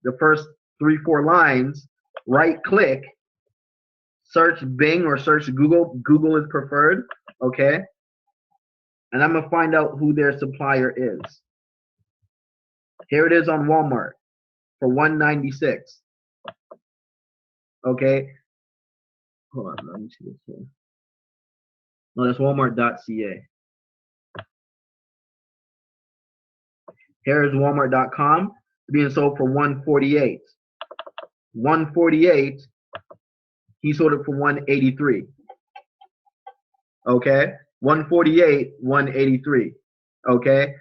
[SPEAKER 1] the first 3-4 lines, right click, search Bing or search Google. Google is preferred, okay? And I'm going to find out who their supplier is. Here it is on Walmart for $196. Okay? Hold on, let me see this here. No, that's Walmart.ca. Here is Walmart.com being sold for $148. $148. He sold it for $183. Okay, $148, $183. Okay,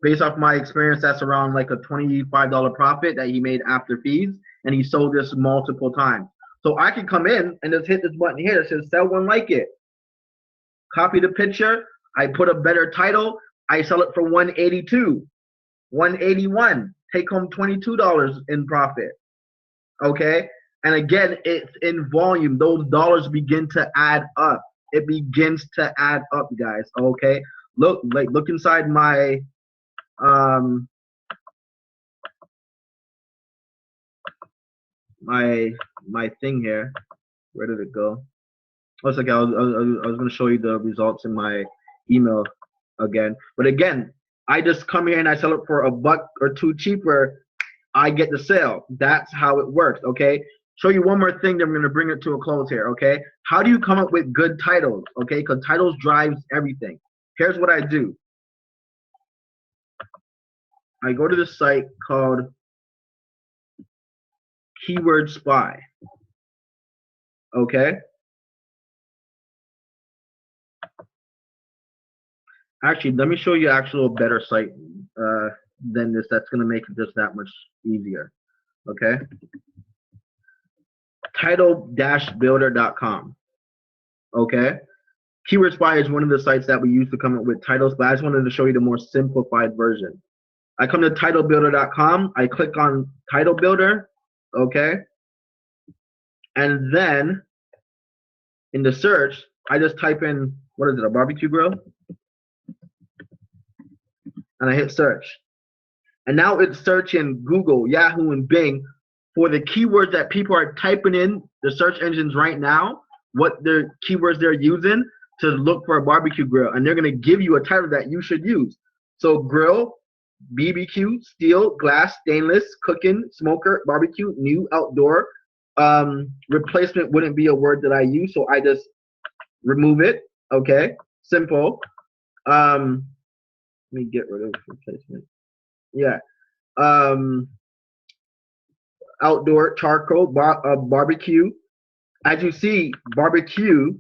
[SPEAKER 1] based off my experience, that's around like a $25 profit that he made after fees, and he sold this multiple times. So I can come in and just hit this button here that says sell one like it. Copy the picture. I put a better title. I sell it for $182, $181. Take home $22 in profit. Okay, and again, it's in volume. Those dollars begin to add up. It begins to add up, guys. Okay, look inside my my thing here. Where did it go? Oh, it's okay. I was going to show you the results in my email again. But again, I just come here and I sell it for $1 or $2 cheaper. I get the sale. That's how it works. Okay. Show you one more thing. Then I'm going to bring it to a close here. Okay. How do you come up with good titles? Okay, because titles drives everything. Here's what I do. I go to this site called Keyword Spy. Okay. Actually, let me show you actual better site than this. That's going to make it just that much easier. Okay. Title-builder.com. Okay. Keyword Spy is one of the sites that we use to come up with titles, but I just wanted to show you the more simplified version. I come to titlebuilder.com. I click on Title Builder. Okay. And then in the search, I just type in, what is it, a barbecue grill? And I hit search. And now it's searching Google, Yahoo, and Bing for the keywords that people are typing in the search engines right now, what their keywords they're using to look for a barbecue grill. And they're going to give you a title that you should use. So grill, BBQ, steel, glass, stainless, cooking, smoker, barbecue, new, outdoor. Replacement wouldn't be a word that I use, so I just remove it. Okay, simple. Let me get rid of replacement. Yeah. Outdoor, charcoal, barbecue. As you see, barbecue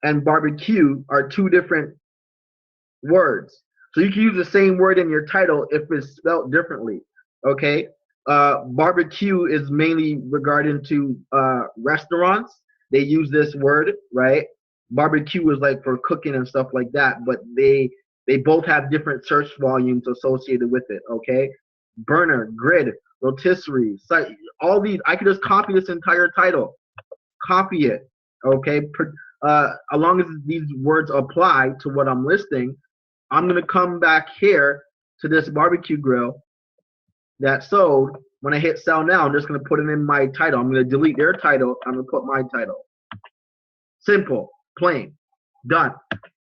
[SPEAKER 1] and barbecue are two different words. So you can use the same word in your title if it's spelled differently. Okay. Barbecue is mainly regarding to restaurants. They use this word, right? Barbecue is like for cooking and stuff like that, but they both have different search volumes associated with it. Okay. Burner, grid, rotisserie, site, all these. I could just copy this entire title, copy it. Okay. As long as these words apply to what I'm listing, I'm gonna come back here to this barbecue grill that sold. When I hit sell now, I'm just gonna put it in my title. I'm gonna delete their title. I'm gonna put my title. Simple, plain, done.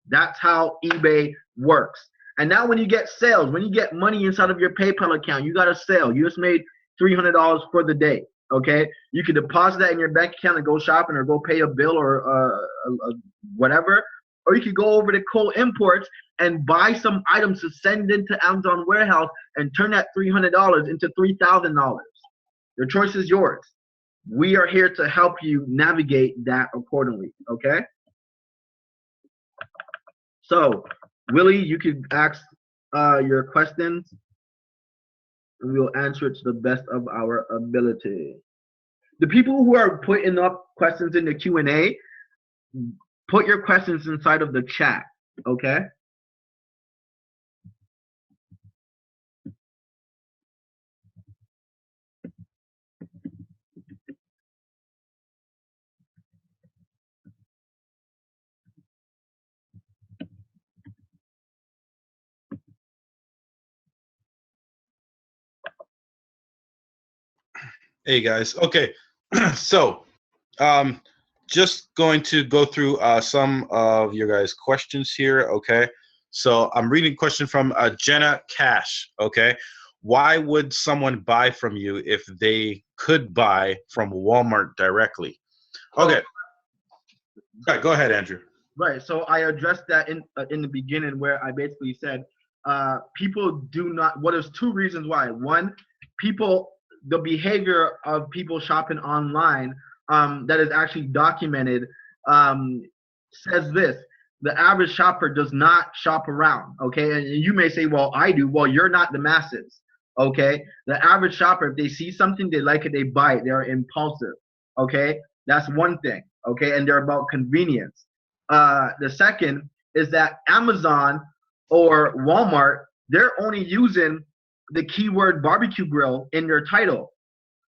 [SPEAKER 1] That's how eBay works. And now when you get sales, when you get money inside of your PayPal account, you got a sale. You just made $300 for the day. Okay, you can deposit that in your bank account and go shopping or go pay a bill or whatever. Or you could go over to Cole Imports and buy some items to send into Amazon warehouse and turn that $300 into $3,000. Your choice is yours. We are here to help you navigate that accordingly. Okay. So, Willie, you can ask your questions, and we will answer it to the best of our ability. The people who are putting up questions in the Q&A, put your questions inside of the chat, okay?
[SPEAKER 2] Hey guys. Okay, so just going to go through some of your guys' questions here. Okay, so I'm reading a question from Jenna Cash. Okay, why would someone buy from you if they could buy from Walmart directly? Okay, right, go ahead, Andrew.
[SPEAKER 1] Right. So I addressed that in the beginning, where I basically said people do not. Well, there's two reasons why. One, people, the behavior of people shopping online that is actually documented um, says this: the average shopper does not shop around. Okay, and you may say, "Well, I do." Well, you're not the masses. Okay, the average shopper, if they see something, they like it, they buy it. They're impulsive. Okay, that's one thing. Okay, and they're about convenience. The second is that Amazon or Walmart, they're only using the keyword barbecue grill in their title.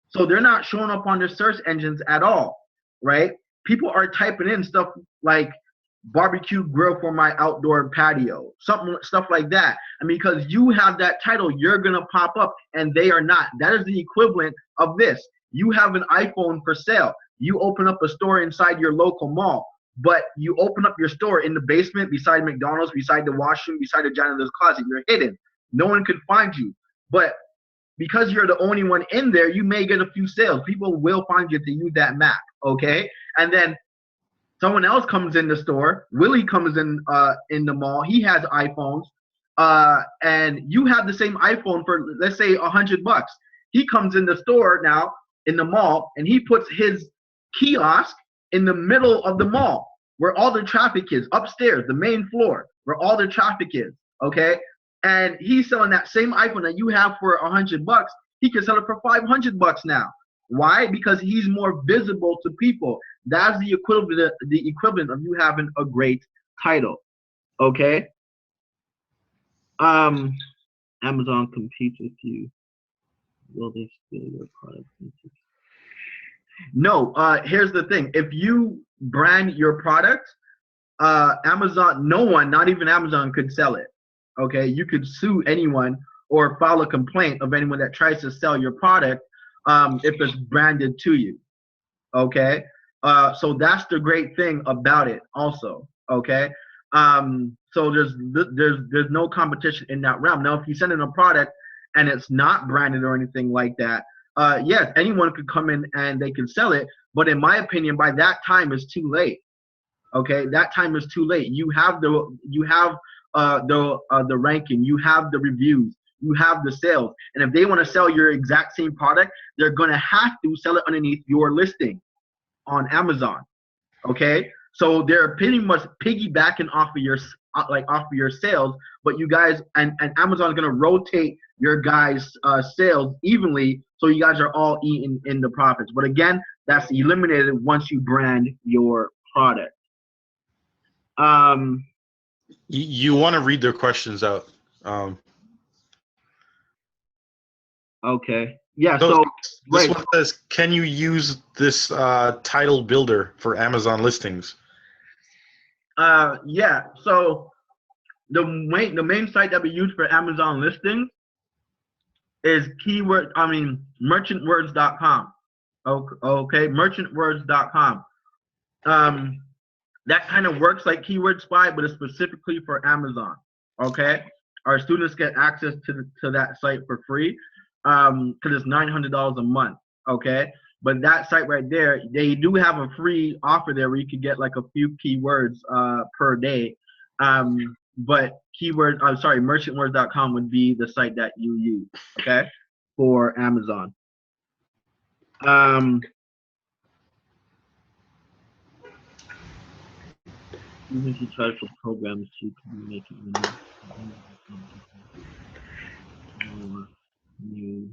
[SPEAKER 1] So they're not showing up on their search engines at all, right? People are typing in stuff like barbecue grill for my outdoor patio, something stuff like that. And because you have that title, you're gonna pop up, and they are not. That is the equivalent of this. You have an iPhone for sale. You open up a store inside your local mall, but you open up your store in the basement, beside McDonald's, beside the washroom, beside the janitor's closet. You're hidden. No one can find you. But because you're the only one in there, you may get a few sales. People will find you to use that map, okay? And then someone else comes in the store. Willie comes in the mall. He has iPhones, and you have the same iPhone for, let's say, $100. He comes in the store now in the mall, and he puts his kiosk in the middle of the mall where all the traffic is, upstairs, the main floor where all the traffic is. Okay, and he's selling that same iPhone that you have for $100. He can sell it for $500 now. Why? Because he's more visible to people. That's the equivalent of you having a great title. Okay. Amazon competes with you. Will they steal your product? No. Here's the thing. If you brand your product, Amazon, no one, not even Amazon, could sell it. Okay. You could sue anyone or file a complaint of anyone that tries to sell your product if it's branded to you. Okay, so that's the great thing about it also. Okay, so there's no competition in that realm. Now if you send in a product and it's not branded or anything like that, yes, anyone could come in and they can sell it, but in my opinion, by that time it's too late. Okay, that time is too late. You have the ranking, you have the reviews, you have the sales, and if they want to sell your exact same product, they're going to have to sell it underneath your listing on Amazon. Okay, so they're pretty much piggybacking off of your sales, but you guys and Amazon's gonna rotate your guys' sales evenly, so you guys are all eating in the profits. But again, that's eliminated once you brand your product.
[SPEAKER 2] You want to read their questions out.
[SPEAKER 1] Okay. Yeah. So
[SPEAKER 2] this
[SPEAKER 1] right.
[SPEAKER 2] one says, can you use this title builder for Amazon listings?
[SPEAKER 1] Yeah. So the main site that we use for Amazon listings is merchantwords.com. Okay, merchantwords.com. That kind of works like Keyword Spy, but it's specifically for Amazon. Okay, our students get access to that site for free because it's $900 a month. Okay, but that site right there, they do have a free offer there where you could get like a few keywords per day. But merchantwords.com would be the site that you use. Okay, for Amazon. Even if you try for programs, you can make it more new.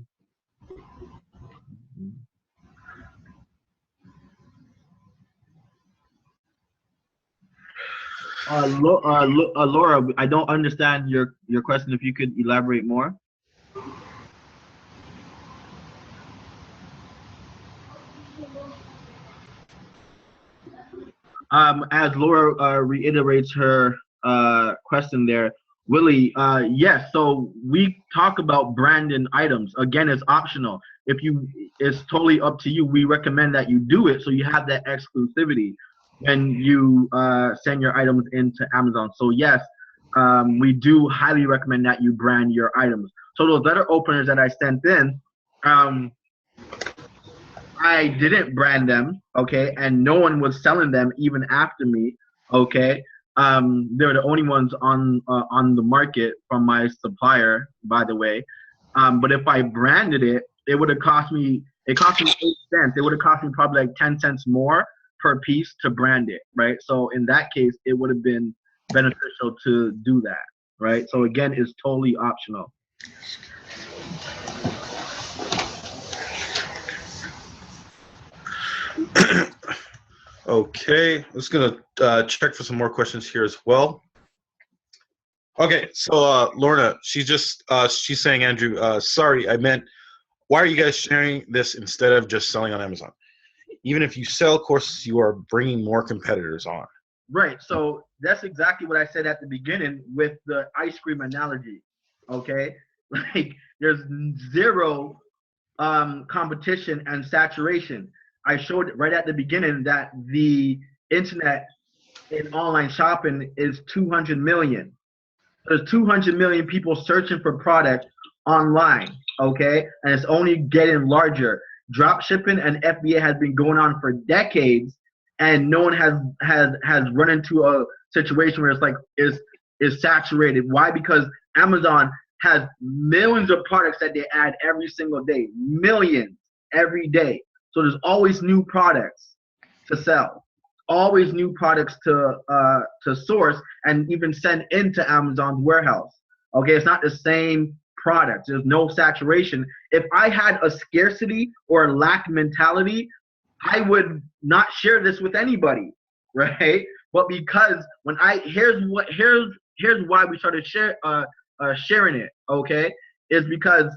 [SPEAKER 1] Laura, I don't understand your question. If you could elaborate more. As Laura reiterates her question there, Willie, yes. So we talk about branding items. Again, it's optional. If you, it's totally up to you. We recommend that you do it so you have that exclusivity when you send your items into Amazon. So yes, we do highly recommend that you brand your items. So those letter openers that I sent in, um, I didn't brand them, okay, and no one was selling them even after me, okay. They're the only ones on the market from my supplier, by the way. But if I branded it, it would have cost me. It cost me 8 cents. It would have cost me probably like 10 cents more per piece to brand it, right? So in that case, it would have been beneficial to do that, right? So again, it's totally optional.
[SPEAKER 2] Okay, I'm just gonna check for some more questions here as well. Okay, so Lorna, she's saying, Andrew, sorry, I meant, why are you guys sharing this instead of just selling on Amazon? Even if you sell courses, you are bringing more competitors on.
[SPEAKER 1] Right. So that's exactly what I said at the beginning with the ice cream analogy. Okay. Like there's zero competition and saturation. I showed right at the beginning that the internet in online shopping is 200 million. There's 200 million people searching for product online, okay? And it's only getting larger. Drop shipping and FBA has been going on for decades, and no one has run into a situation where it's like is saturated. Why? Because Amazon has millions of products that they add every single day, millions every day. So there's always new products to sell, always new products to source and even send into Amazon's warehouse. Okay, it's not the same product. There's no saturation. If I had a scarcity or a lack mentality, I would not share this with anybody, right? But because when I here's why we started sharing it. Okay, is because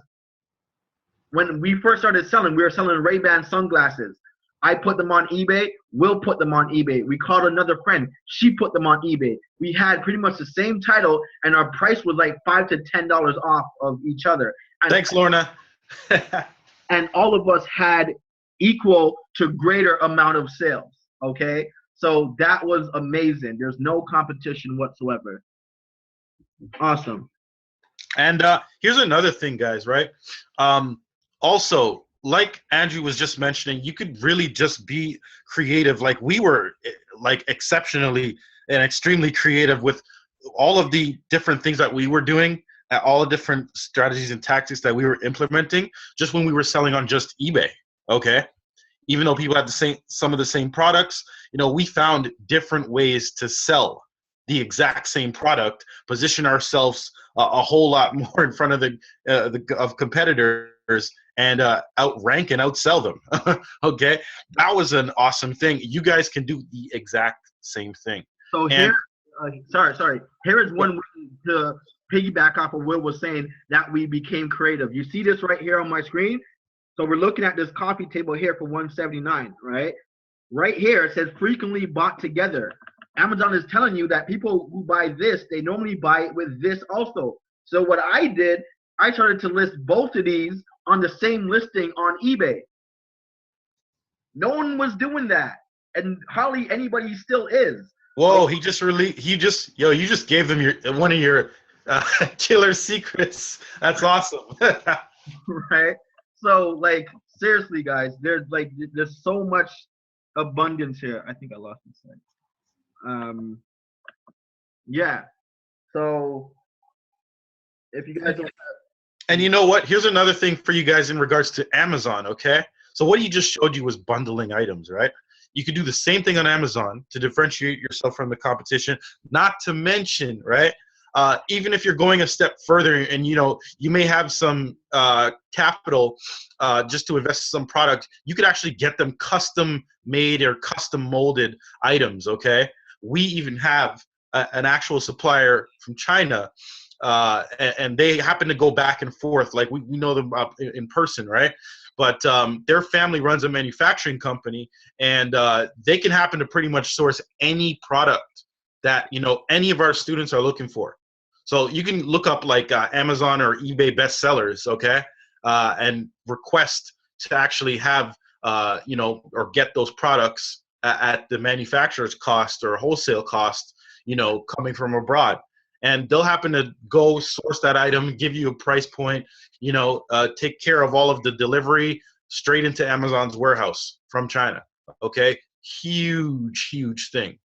[SPEAKER 1] when we first started selling, we were selling Ray-Ban sunglasses. I put them on eBay. Will put them on eBay. We called another friend. She put them on eBay. We had pretty much the same title, and our price was like $5 to $10 off of each other. And,
[SPEAKER 2] Thanks, Lorna.
[SPEAKER 1] and all of us had equal to greater amount of sales. Okay, so that was amazing. There's no competition whatsoever. Awesome.
[SPEAKER 2] And here's another thing, guys, right? Also, like Andrew was just mentioning, you could really just be creative. Like we were like exceptionally and extremely creative with all of the different things that we were doing, all the different strategies and tactics that we were implementing just when we were selling on just eBay. Okay. Even though people had some of the same products, we found different ways to sell the exact same product, position ourselves a whole lot more in front of of competitors, and outrank and outsell them. Okay, that was an awesome thing. You guys can do the exact same thing.
[SPEAKER 1] So
[SPEAKER 2] And
[SPEAKER 1] here, sorry. Here is one way to piggyback off of Will was saying that we became creative. You see this right here on my screen. So we're looking at this coffee table here for 179, right? Right here it says frequently bought together. Amazon is telling you that people who buy this, they normally buy it with this also. So what I did, I started to list both of these on the same listing on eBay. No one was doing that, and hardly anybody still is.
[SPEAKER 2] whoa, he just you just gave them one of your killer secrets. That's awesome.
[SPEAKER 1] Right? So like seriously, guys, there's so much abundance here. I think I lost this thing. Yeah. So if you guys don't
[SPEAKER 2] And you know what? Here's another thing for you guys in regards to Amazon, okay? So what he just showed you was bundling items, right? You could do the same thing on Amazon to differentiate yourself from the competition, not to mention, right? Even if you're going a step further and, you may have some capital just to invest in some product, you could actually get them custom made or custom molded items, okay? We even have an actual supplier from China, and they happen to go back and forth. Like we know them in person, right? But their family runs a manufacturing company, and they can happen to pretty much source any product that any of our students are looking for. So you can look up like Amazon or eBay bestsellers, okay, and request to actually have or get those products at the manufacturer's cost or wholesale cost, coming from abroad. And they'll happen to go source that item, give you a price point, take care of all of the delivery straight into Amazon's warehouse from China. Okay, huge thing.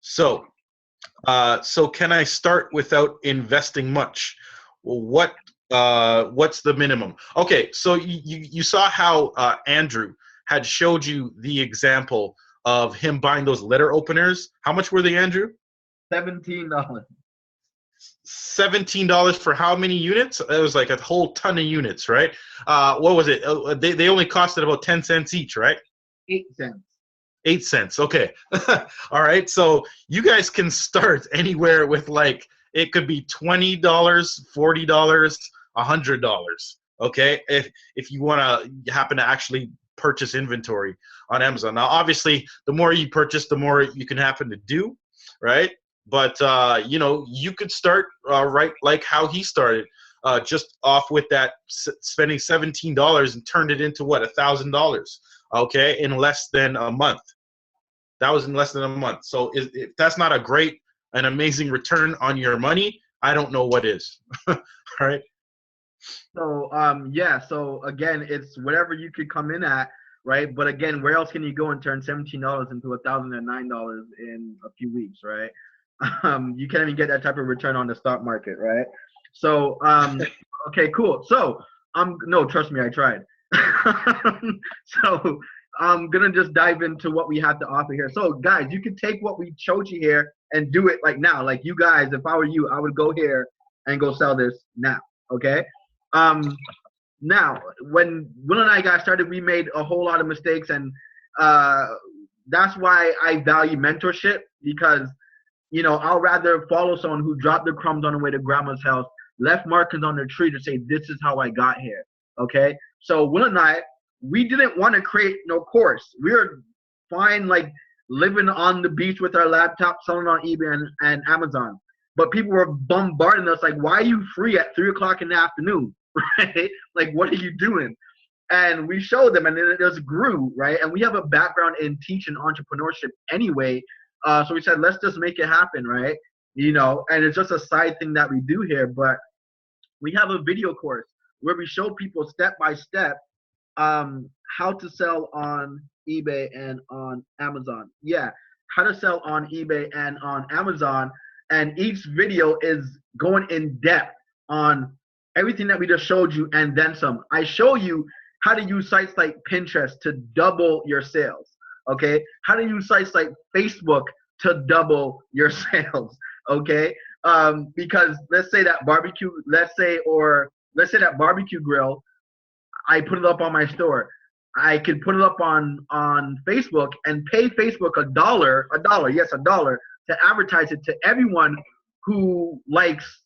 [SPEAKER 2] So can I start without investing much? Well, what's the minimum? Okay, so you saw how Andrew had showed you the example of him buying those letter openers. How much were they, Andrew?
[SPEAKER 1] $17.
[SPEAKER 2] $17 for how many units? It was like a whole ton of units, right? What was it? They only costed about 10 cents each, right?
[SPEAKER 1] 8 cents.
[SPEAKER 2] 8 cents. Okay. All right. So you guys can start anywhere with like, it could be $20, $40, $100. Okay. If you want to happen to actually purchase inventory on Amazon. Now, obviously, the more you purchase, the more you can happen to do, right? But, you could start right like how he started, just off with that spending $17 and turned it into what, $1,000, okay, in less than a month. That was in less than a month. So if that's not an amazing return on your money, I don't know what is. All right.
[SPEAKER 1] So so again, it's whatever you could come in at, right? But again, where else can you go and turn $17 into $1,009 in a few weeks, right? You can't even get that type of return on the stock market, right? So okay, cool. So no, trust me, I tried. So I'm gonna just dive into what we have to offer here. So guys, you can take what we showed you here and do it like now. Like you guys, if I were you, I would go here and go sell this now. Okay. Now when Will and I got started, we made a whole lot of mistakes, and that's why I value mentorship, because I'll rather follow someone who dropped the crumbs on the way to grandma's house, left markers on their tree to say, this is how I got here. Okay. So Will and I, we didn't want to create no course. We were fine, like living on the beach with our laptop, selling on eBay and Amazon. But people were bombarding us like, why are you free at 3 o'clock in the afternoon? Right? Like, what are you doing? And we showed them, and then it just grew, right? And we have a background in teaching entrepreneurship anyway. So we said, let's just make it happen, right? And it's just a side thing that we do here. But we have a video course where we show people step by step how to sell on eBay and on Amazon. Yeah, how to sell on eBay and on Amazon. And each video is going in depth on everything that we just showed you and then some. I show you how to use sites like Pinterest to double your sales. Okay, how to use sites like Facebook to double your sales. Okay, because let's say that barbecue grill, I put it up on my store. I could put it up on Facebook and pay Facebook a dollar, yes, a dollar, to advertise it to everyone who likes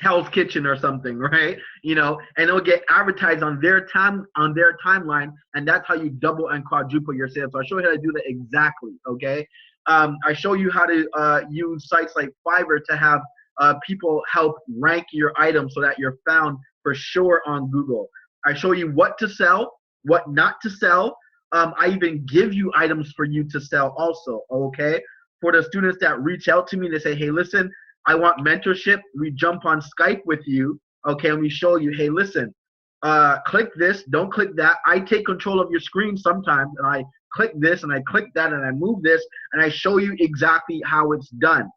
[SPEAKER 1] Hell's Kitchen or something, right? And it'll get advertised on their timeline, and that's how you double and quadruple your sales. So I show you how to do that exactly. Okay, I show you how to use sites like Fiverr to have people help rank your items so that you're found for sure on Google. I show you what to sell, what not to sell. I even give you items for you to sell also. Okay, for the students that reach out to me, they say, hey, listen, I want mentorship. We jump on Skype with you, okay, and we show you, hey, listen, click this, don't click that. I take control of your screen sometimes, and I click this, and I click that, and I move this, and I show you exactly how it's done.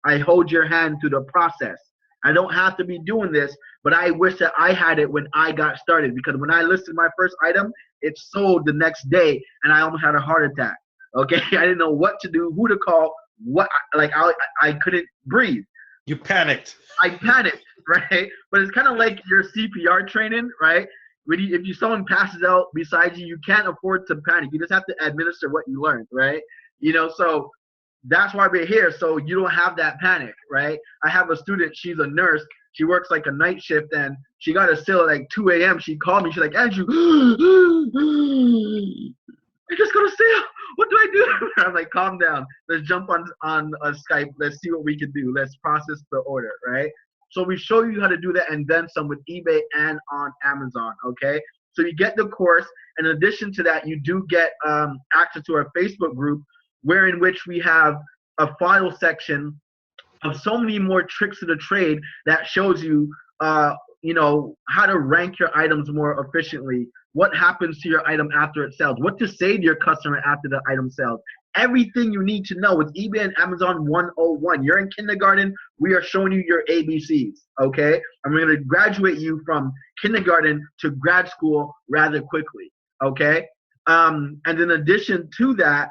[SPEAKER 1] I hold your hand through the process. I don't have to be doing this, but I wish that I had it when I got started, because when I listed my first item, it sold the next day, and I almost had a heart attack, okay? I didn't know what to do, who to call, I couldn't breathe.
[SPEAKER 2] You panicked.
[SPEAKER 1] I panicked, right? But it's kind of like your CPR training, right? If someone passes out beside you, you can't afford to panic. You just have to administer what you learned, right? So that's why we're here, so you don't have that panic, right? I have a student, she's a nurse, she works like a night shift, and she got a sale at like 2 a.m. She called me, she's like, Andrew, I just got a sale. What do I do? I'm like, calm down. Let's jump on Skype. Let's see what we can do. Let's process the order, right? So we show you how to do that and then some with eBay and on Amazon, okay? So you get the course. In addition to that, you do get access to our Facebook group, where in which we have a file section of so many more tricks of the trade that shows you, how to rank your items more efficiently, what happens to your item after it sells, what to say to your customer after the item sells. Everything you need to know with eBay and Amazon 101. You're in kindergarten, we are showing you your ABCs, okay? And we're going to graduate you from kindergarten to grad school rather quickly, okay? And in addition to that,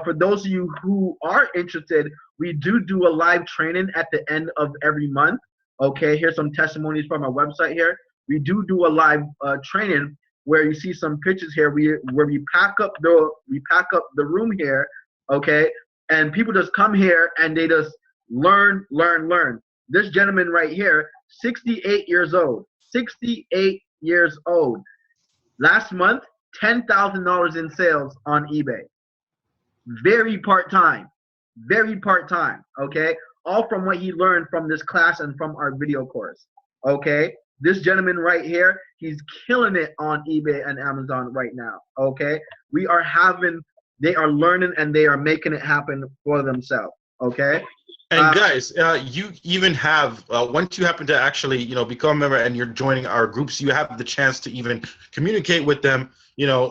[SPEAKER 1] for those of you who are interested, we do a live training at the end of every month. Okay, here's some testimonies from our website here. We do a live training where you see some pictures here. Where we pack up the room here. Okay, and people just come here and they just learn. This gentleman right here, 68 years old. 68 years old. Last month, $10,000 in sales on eBay. Very part-time, okay? All from what he learned from this class and from our video course, okay? This gentleman right here, he's killing it on eBay and Amazon right now, okay? They are learning and they are making it happen for themselves, okay?
[SPEAKER 2] And guys, you even have, once you happen to actually, become a member and you're joining our groups, you have the chance to even communicate with them,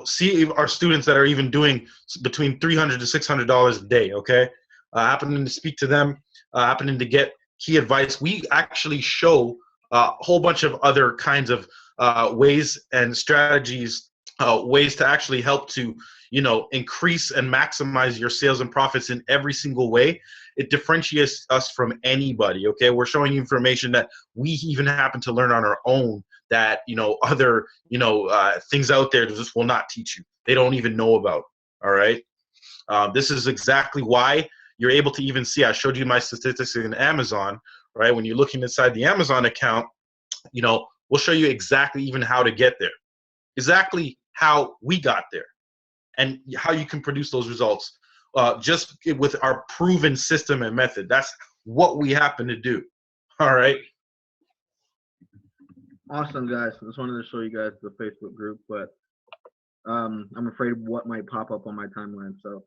[SPEAKER 2] see our students that are even doing between $300 to $600 a day, okay? Happening to speak to them, happening to get key advice. We actually show a whole bunch of other kinds of ways and strategies, ways to actually help to, increase and maximize your sales and profits in every single way. It differentiates us from anybody, okay? We're showing you information that we even happen to learn on our own that, other, things out there just will not teach you. They don't even know about, all right? This is exactly why you're able to even see, I showed you my statistics in Amazon, right? When you're looking inside the Amazon account, we'll show you exactly even how to get there, exactly how we got there, and how you can produce those results just with our proven system and method. That's what we happen to do, all right?
[SPEAKER 1] Awesome, guys. I just wanted to show you guys the Facebook group, but I'm afraid of what might pop up on my timeline. So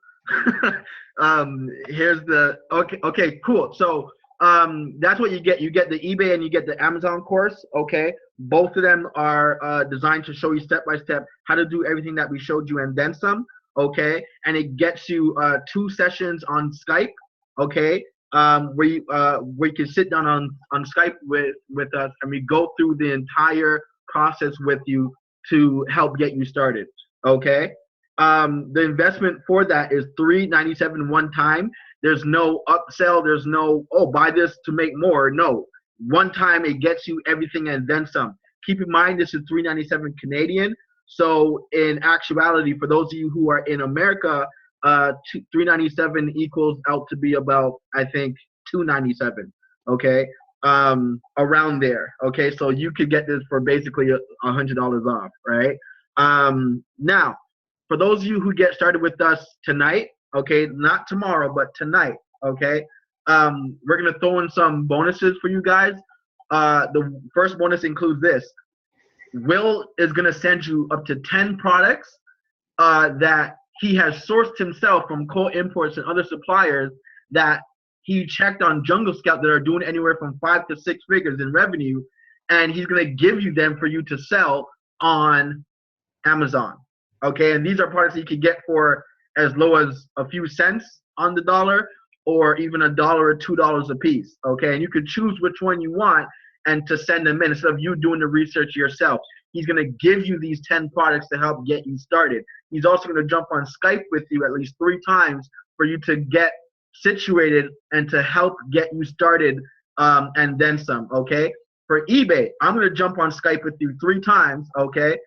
[SPEAKER 1] here's the okay, cool. So that's what you get. You get the eBay and you get the Amazon course. Okay, both of them are designed to show you step by step how to do everything that we showed you and then some. Okay, and it gets you 2 sessions on Skype. Okay, where you can sit down on Skype with us and we go through the entire process with you to help get you started. Okay, the investment for that is $397 one time. There's no upsell. There's no, oh, buy this to make more. No, one time it gets you everything and then some. Keep in mind this is $397 Canadian. So in actuality, for those of you who are in America, $397 equals out to be about, I think, $297. Okay, around there. Okay, so you could get this for basically $100 off, right? Now, for those of you who get started with us tonight, okay, not tomorrow, but tonight, okay, we're gonna throw in some bonuses for you guys. The first bonus includes this. Will is gonna send you up to 10 products that he has sourced himself from co-imports and other suppliers that he checked on Jungle Scout that are doing anywhere from 5 to 6 figures in revenue, and he's gonna give you them for you to sell on Amazon. Okay, and these are products that you can get for as low as a few cents on the dollar, or even $1 or $2 a piece. Okay, and you can choose which one you want and to send them in instead of you doing the research yourself. He's going to give you these 10 products to help get you started. He's also going to jump on Skype with you at least 3 times for you to get situated and to help get you started and then some. Okay, for eBay, I'm going to jump on Skype with you 3 times. Okay,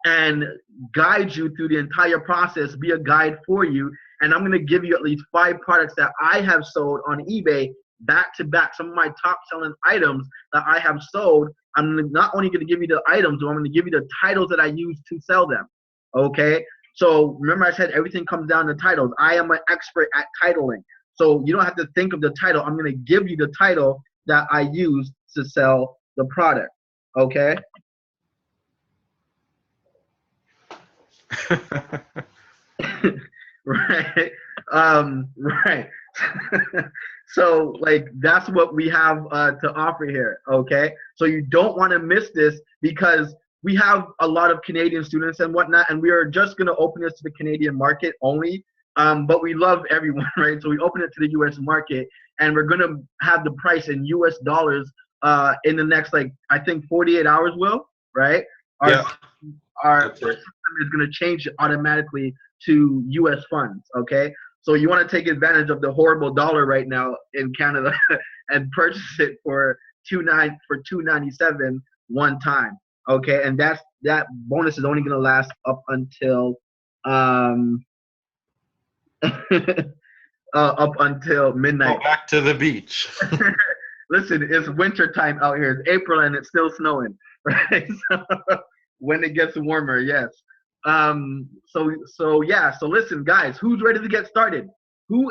[SPEAKER 1] and guide you through the entire process, be a guide for you, and I'm going to give you at least 5 products that I have sold on eBay back to back. Some of my top selling items that I have sold. I'm not only going to give you the items, but I'm going to give you the titles that I use to sell them. Okay. So remember, I said everything comes down to titles. I am an expert at titling. So you don't have to think of the title. I'm going to give you the title that I use to sell the product. Okay. Right. Right. So like that's what we have to offer here. Okay. So you don't want to miss this because we have a lot of Canadian students and whatnot, and we are just going to open this to the Canadian market only. But we love everyone, right? So we open it to the U.S. market, and we're going to have the price in U.S. dollars in the next, like, I think 48 hours, Will, right?
[SPEAKER 2] Yeah.
[SPEAKER 1] Our system is going to change automatically to U.S. funds, okay? So you want to take advantage of the horrible dollar right now in Canada and purchase it for $2.97 one time, okay? And that bonus is only going to last up until up until midnight.
[SPEAKER 2] Go back to the beach.
[SPEAKER 1] Listen, it's winter time out here. It's April and it's still snowing, right? So when it gets warmer, yes. So yeah. So listen, guys, who's ready to get started?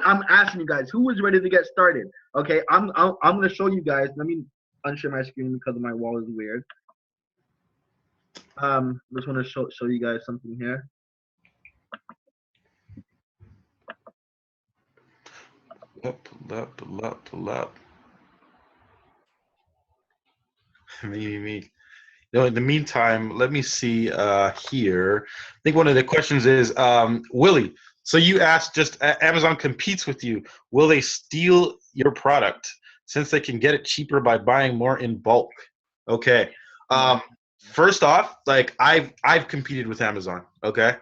[SPEAKER 1] I'm asking you guys, who is ready to get started? Okay, I'm gonna show you guys. Let me unshare my screen because my wall is weird. Just want to show you guys something here.
[SPEAKER 2] Pull up. Me. In the meantime, let me see here. I think one of the questions is, Willie, so you asked just Amazon competes with you. Will they steal your product since they can get it cheaper by buying more in bulk? Okay. First off, like I've competed with Amazon. Okay.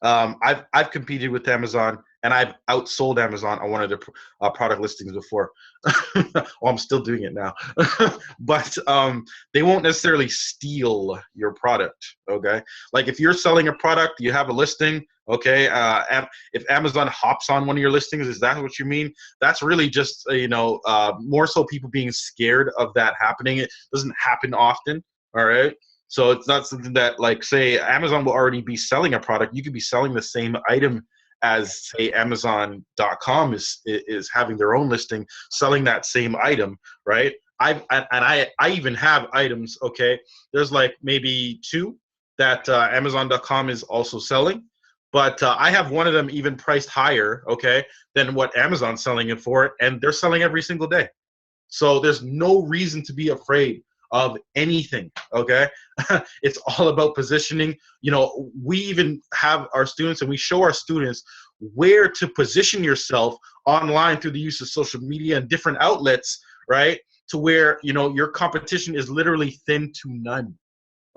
[SPEAKER 2] I've competed with Amazon and I've outsold Amazon on one of their product listings before. Well, I'm still doing it now, but they won't necessarily steal your product. Okay, like if you're selling a product, you have a listing. Okay, if Amazon hops on one of your listings, is that what you mean? That's really just more so people being scared of that happening. It doesn't happen often. All right. So it's not something that, like, say, Amazon will already be selling a product. You could be selling the same item as, say, Amazon.com is having their own listing, selling that same item, right? I even have items. Okay, there's like maybe 2 that Amazon.com is also selling, but I have one of them even priced higher, okay, than what Amazon's selling it for, and they're selling every single day. So there's no reason to be afraid of anything. Okay. It's all about positioning. We even have our students and we show our students where to position yourself online through the use of social media and different outlets, right? To where, your competition is literally thin to none.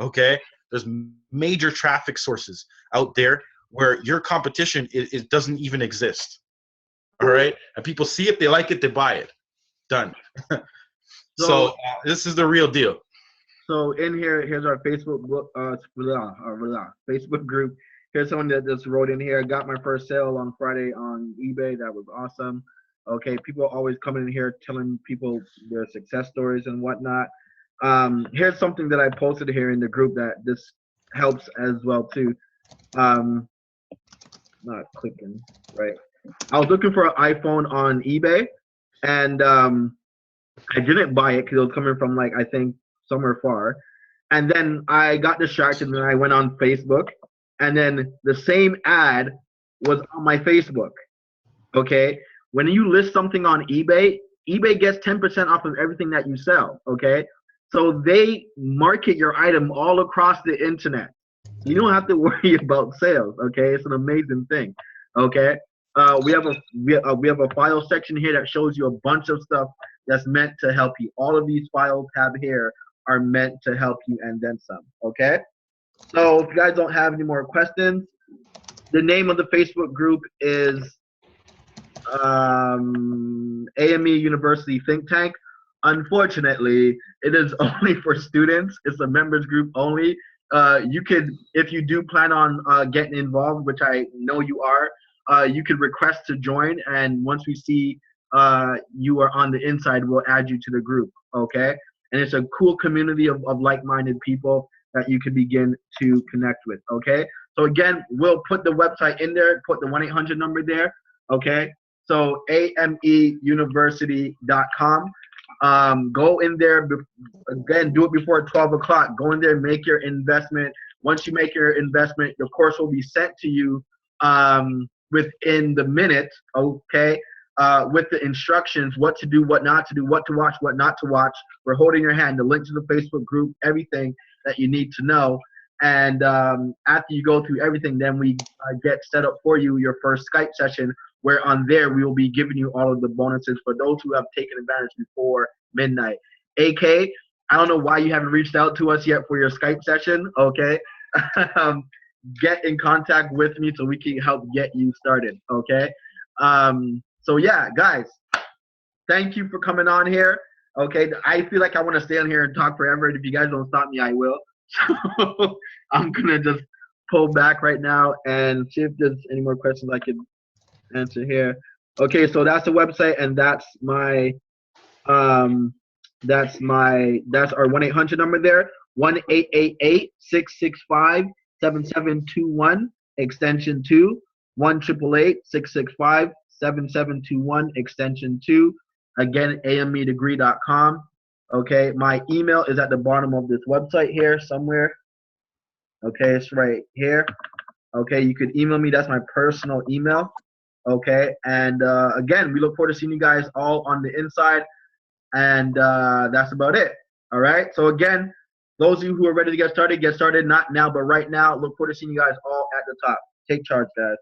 [SPEAKER 2] Okay. There's major traffic sources out there where your competition it doesn't even exist. All right. And people see it, they like it, they buy it. Done. So this is the real deal.
[SPEAKER 1] So in here's our Facebook Facebook group. Here's someone that just wrote in here. Got my first sale on Friday on eBay. That was awesome. Okay, people are always coming in here telling people their success stories and whatnot. Here's something that I posted here in the group that this helps as well too. Not clicking right. I was looking for an iPhone on eBay, and I didn't buy it because it was coming from, like, I think somewhere far. And then I got distracted and then I went on Facebook, and then the same ad was on my Facebook. Okay. When you list something on eBay, eBay gets 10% off of everything that you sell. Okay. So they market your item all across the internet. You don't have to worry about sales. Okay. It's an amazing thing. Okay. We have a file section here that shows you a bunch of stuff that's meant to help you. All of these files tab here are meant to help you and then some. Okay. So if you guys don't have any more questions, the name of the Facebook group is AME University Think Tank. Unfortunately, it is only for students. It's a members group only. You could, if you do plan on getting involved, which I know you are, you could request to join, and once we see you are on the inside, we'll add you to the group. Okay, and it's a cool community of like-minded people that you can begin to connect with. Okay, so again, we'll put the website in there, put the 1-800 number there. Okay, so ameuniversity.com. Go in there, again, do it before 12 o'clock. Go in there, make your investment. Once you make your investment, the course will be sent to you within the minute, okay, with the instructions, what to do, what not to do, what to watch, what not to watch. We're holding your hand, the link to the Facebook group, everything that you need to know. And after you go through everything, then we get set up for you your first Skype session, where on there we will be giving you all of the bonuses for those who have taken advantage before midnight. AK, I don't know why you haven't reached out to us yet for your Skype session, okay? Get in contact with me so we can help get you started, okay? So yeah, guys, thank you for coming on here, okay? I feel like I want to stay on here and talk forever, and if you guys don't stop me, I will. So I'm going to just pull back right now and see if there's any more questions I could answer here. Okay, so that's the website, and that's my that's our 1-800 number there. 1-888-665-7721 extension 2. 1-888-665-7721 extension 2. Again, amedegree.com. Okay, my email is at the bottom of this website here somewhere. Okay, it's right here. Okay, you could email me. That's my personal email. Okay, and again, we look forward to seeing you guys all on the inside. And that's about it. All right. So again, those of you who are ready to get started, not now, but right now. Look forward to seeing you guys all at the top. Take charge, guys.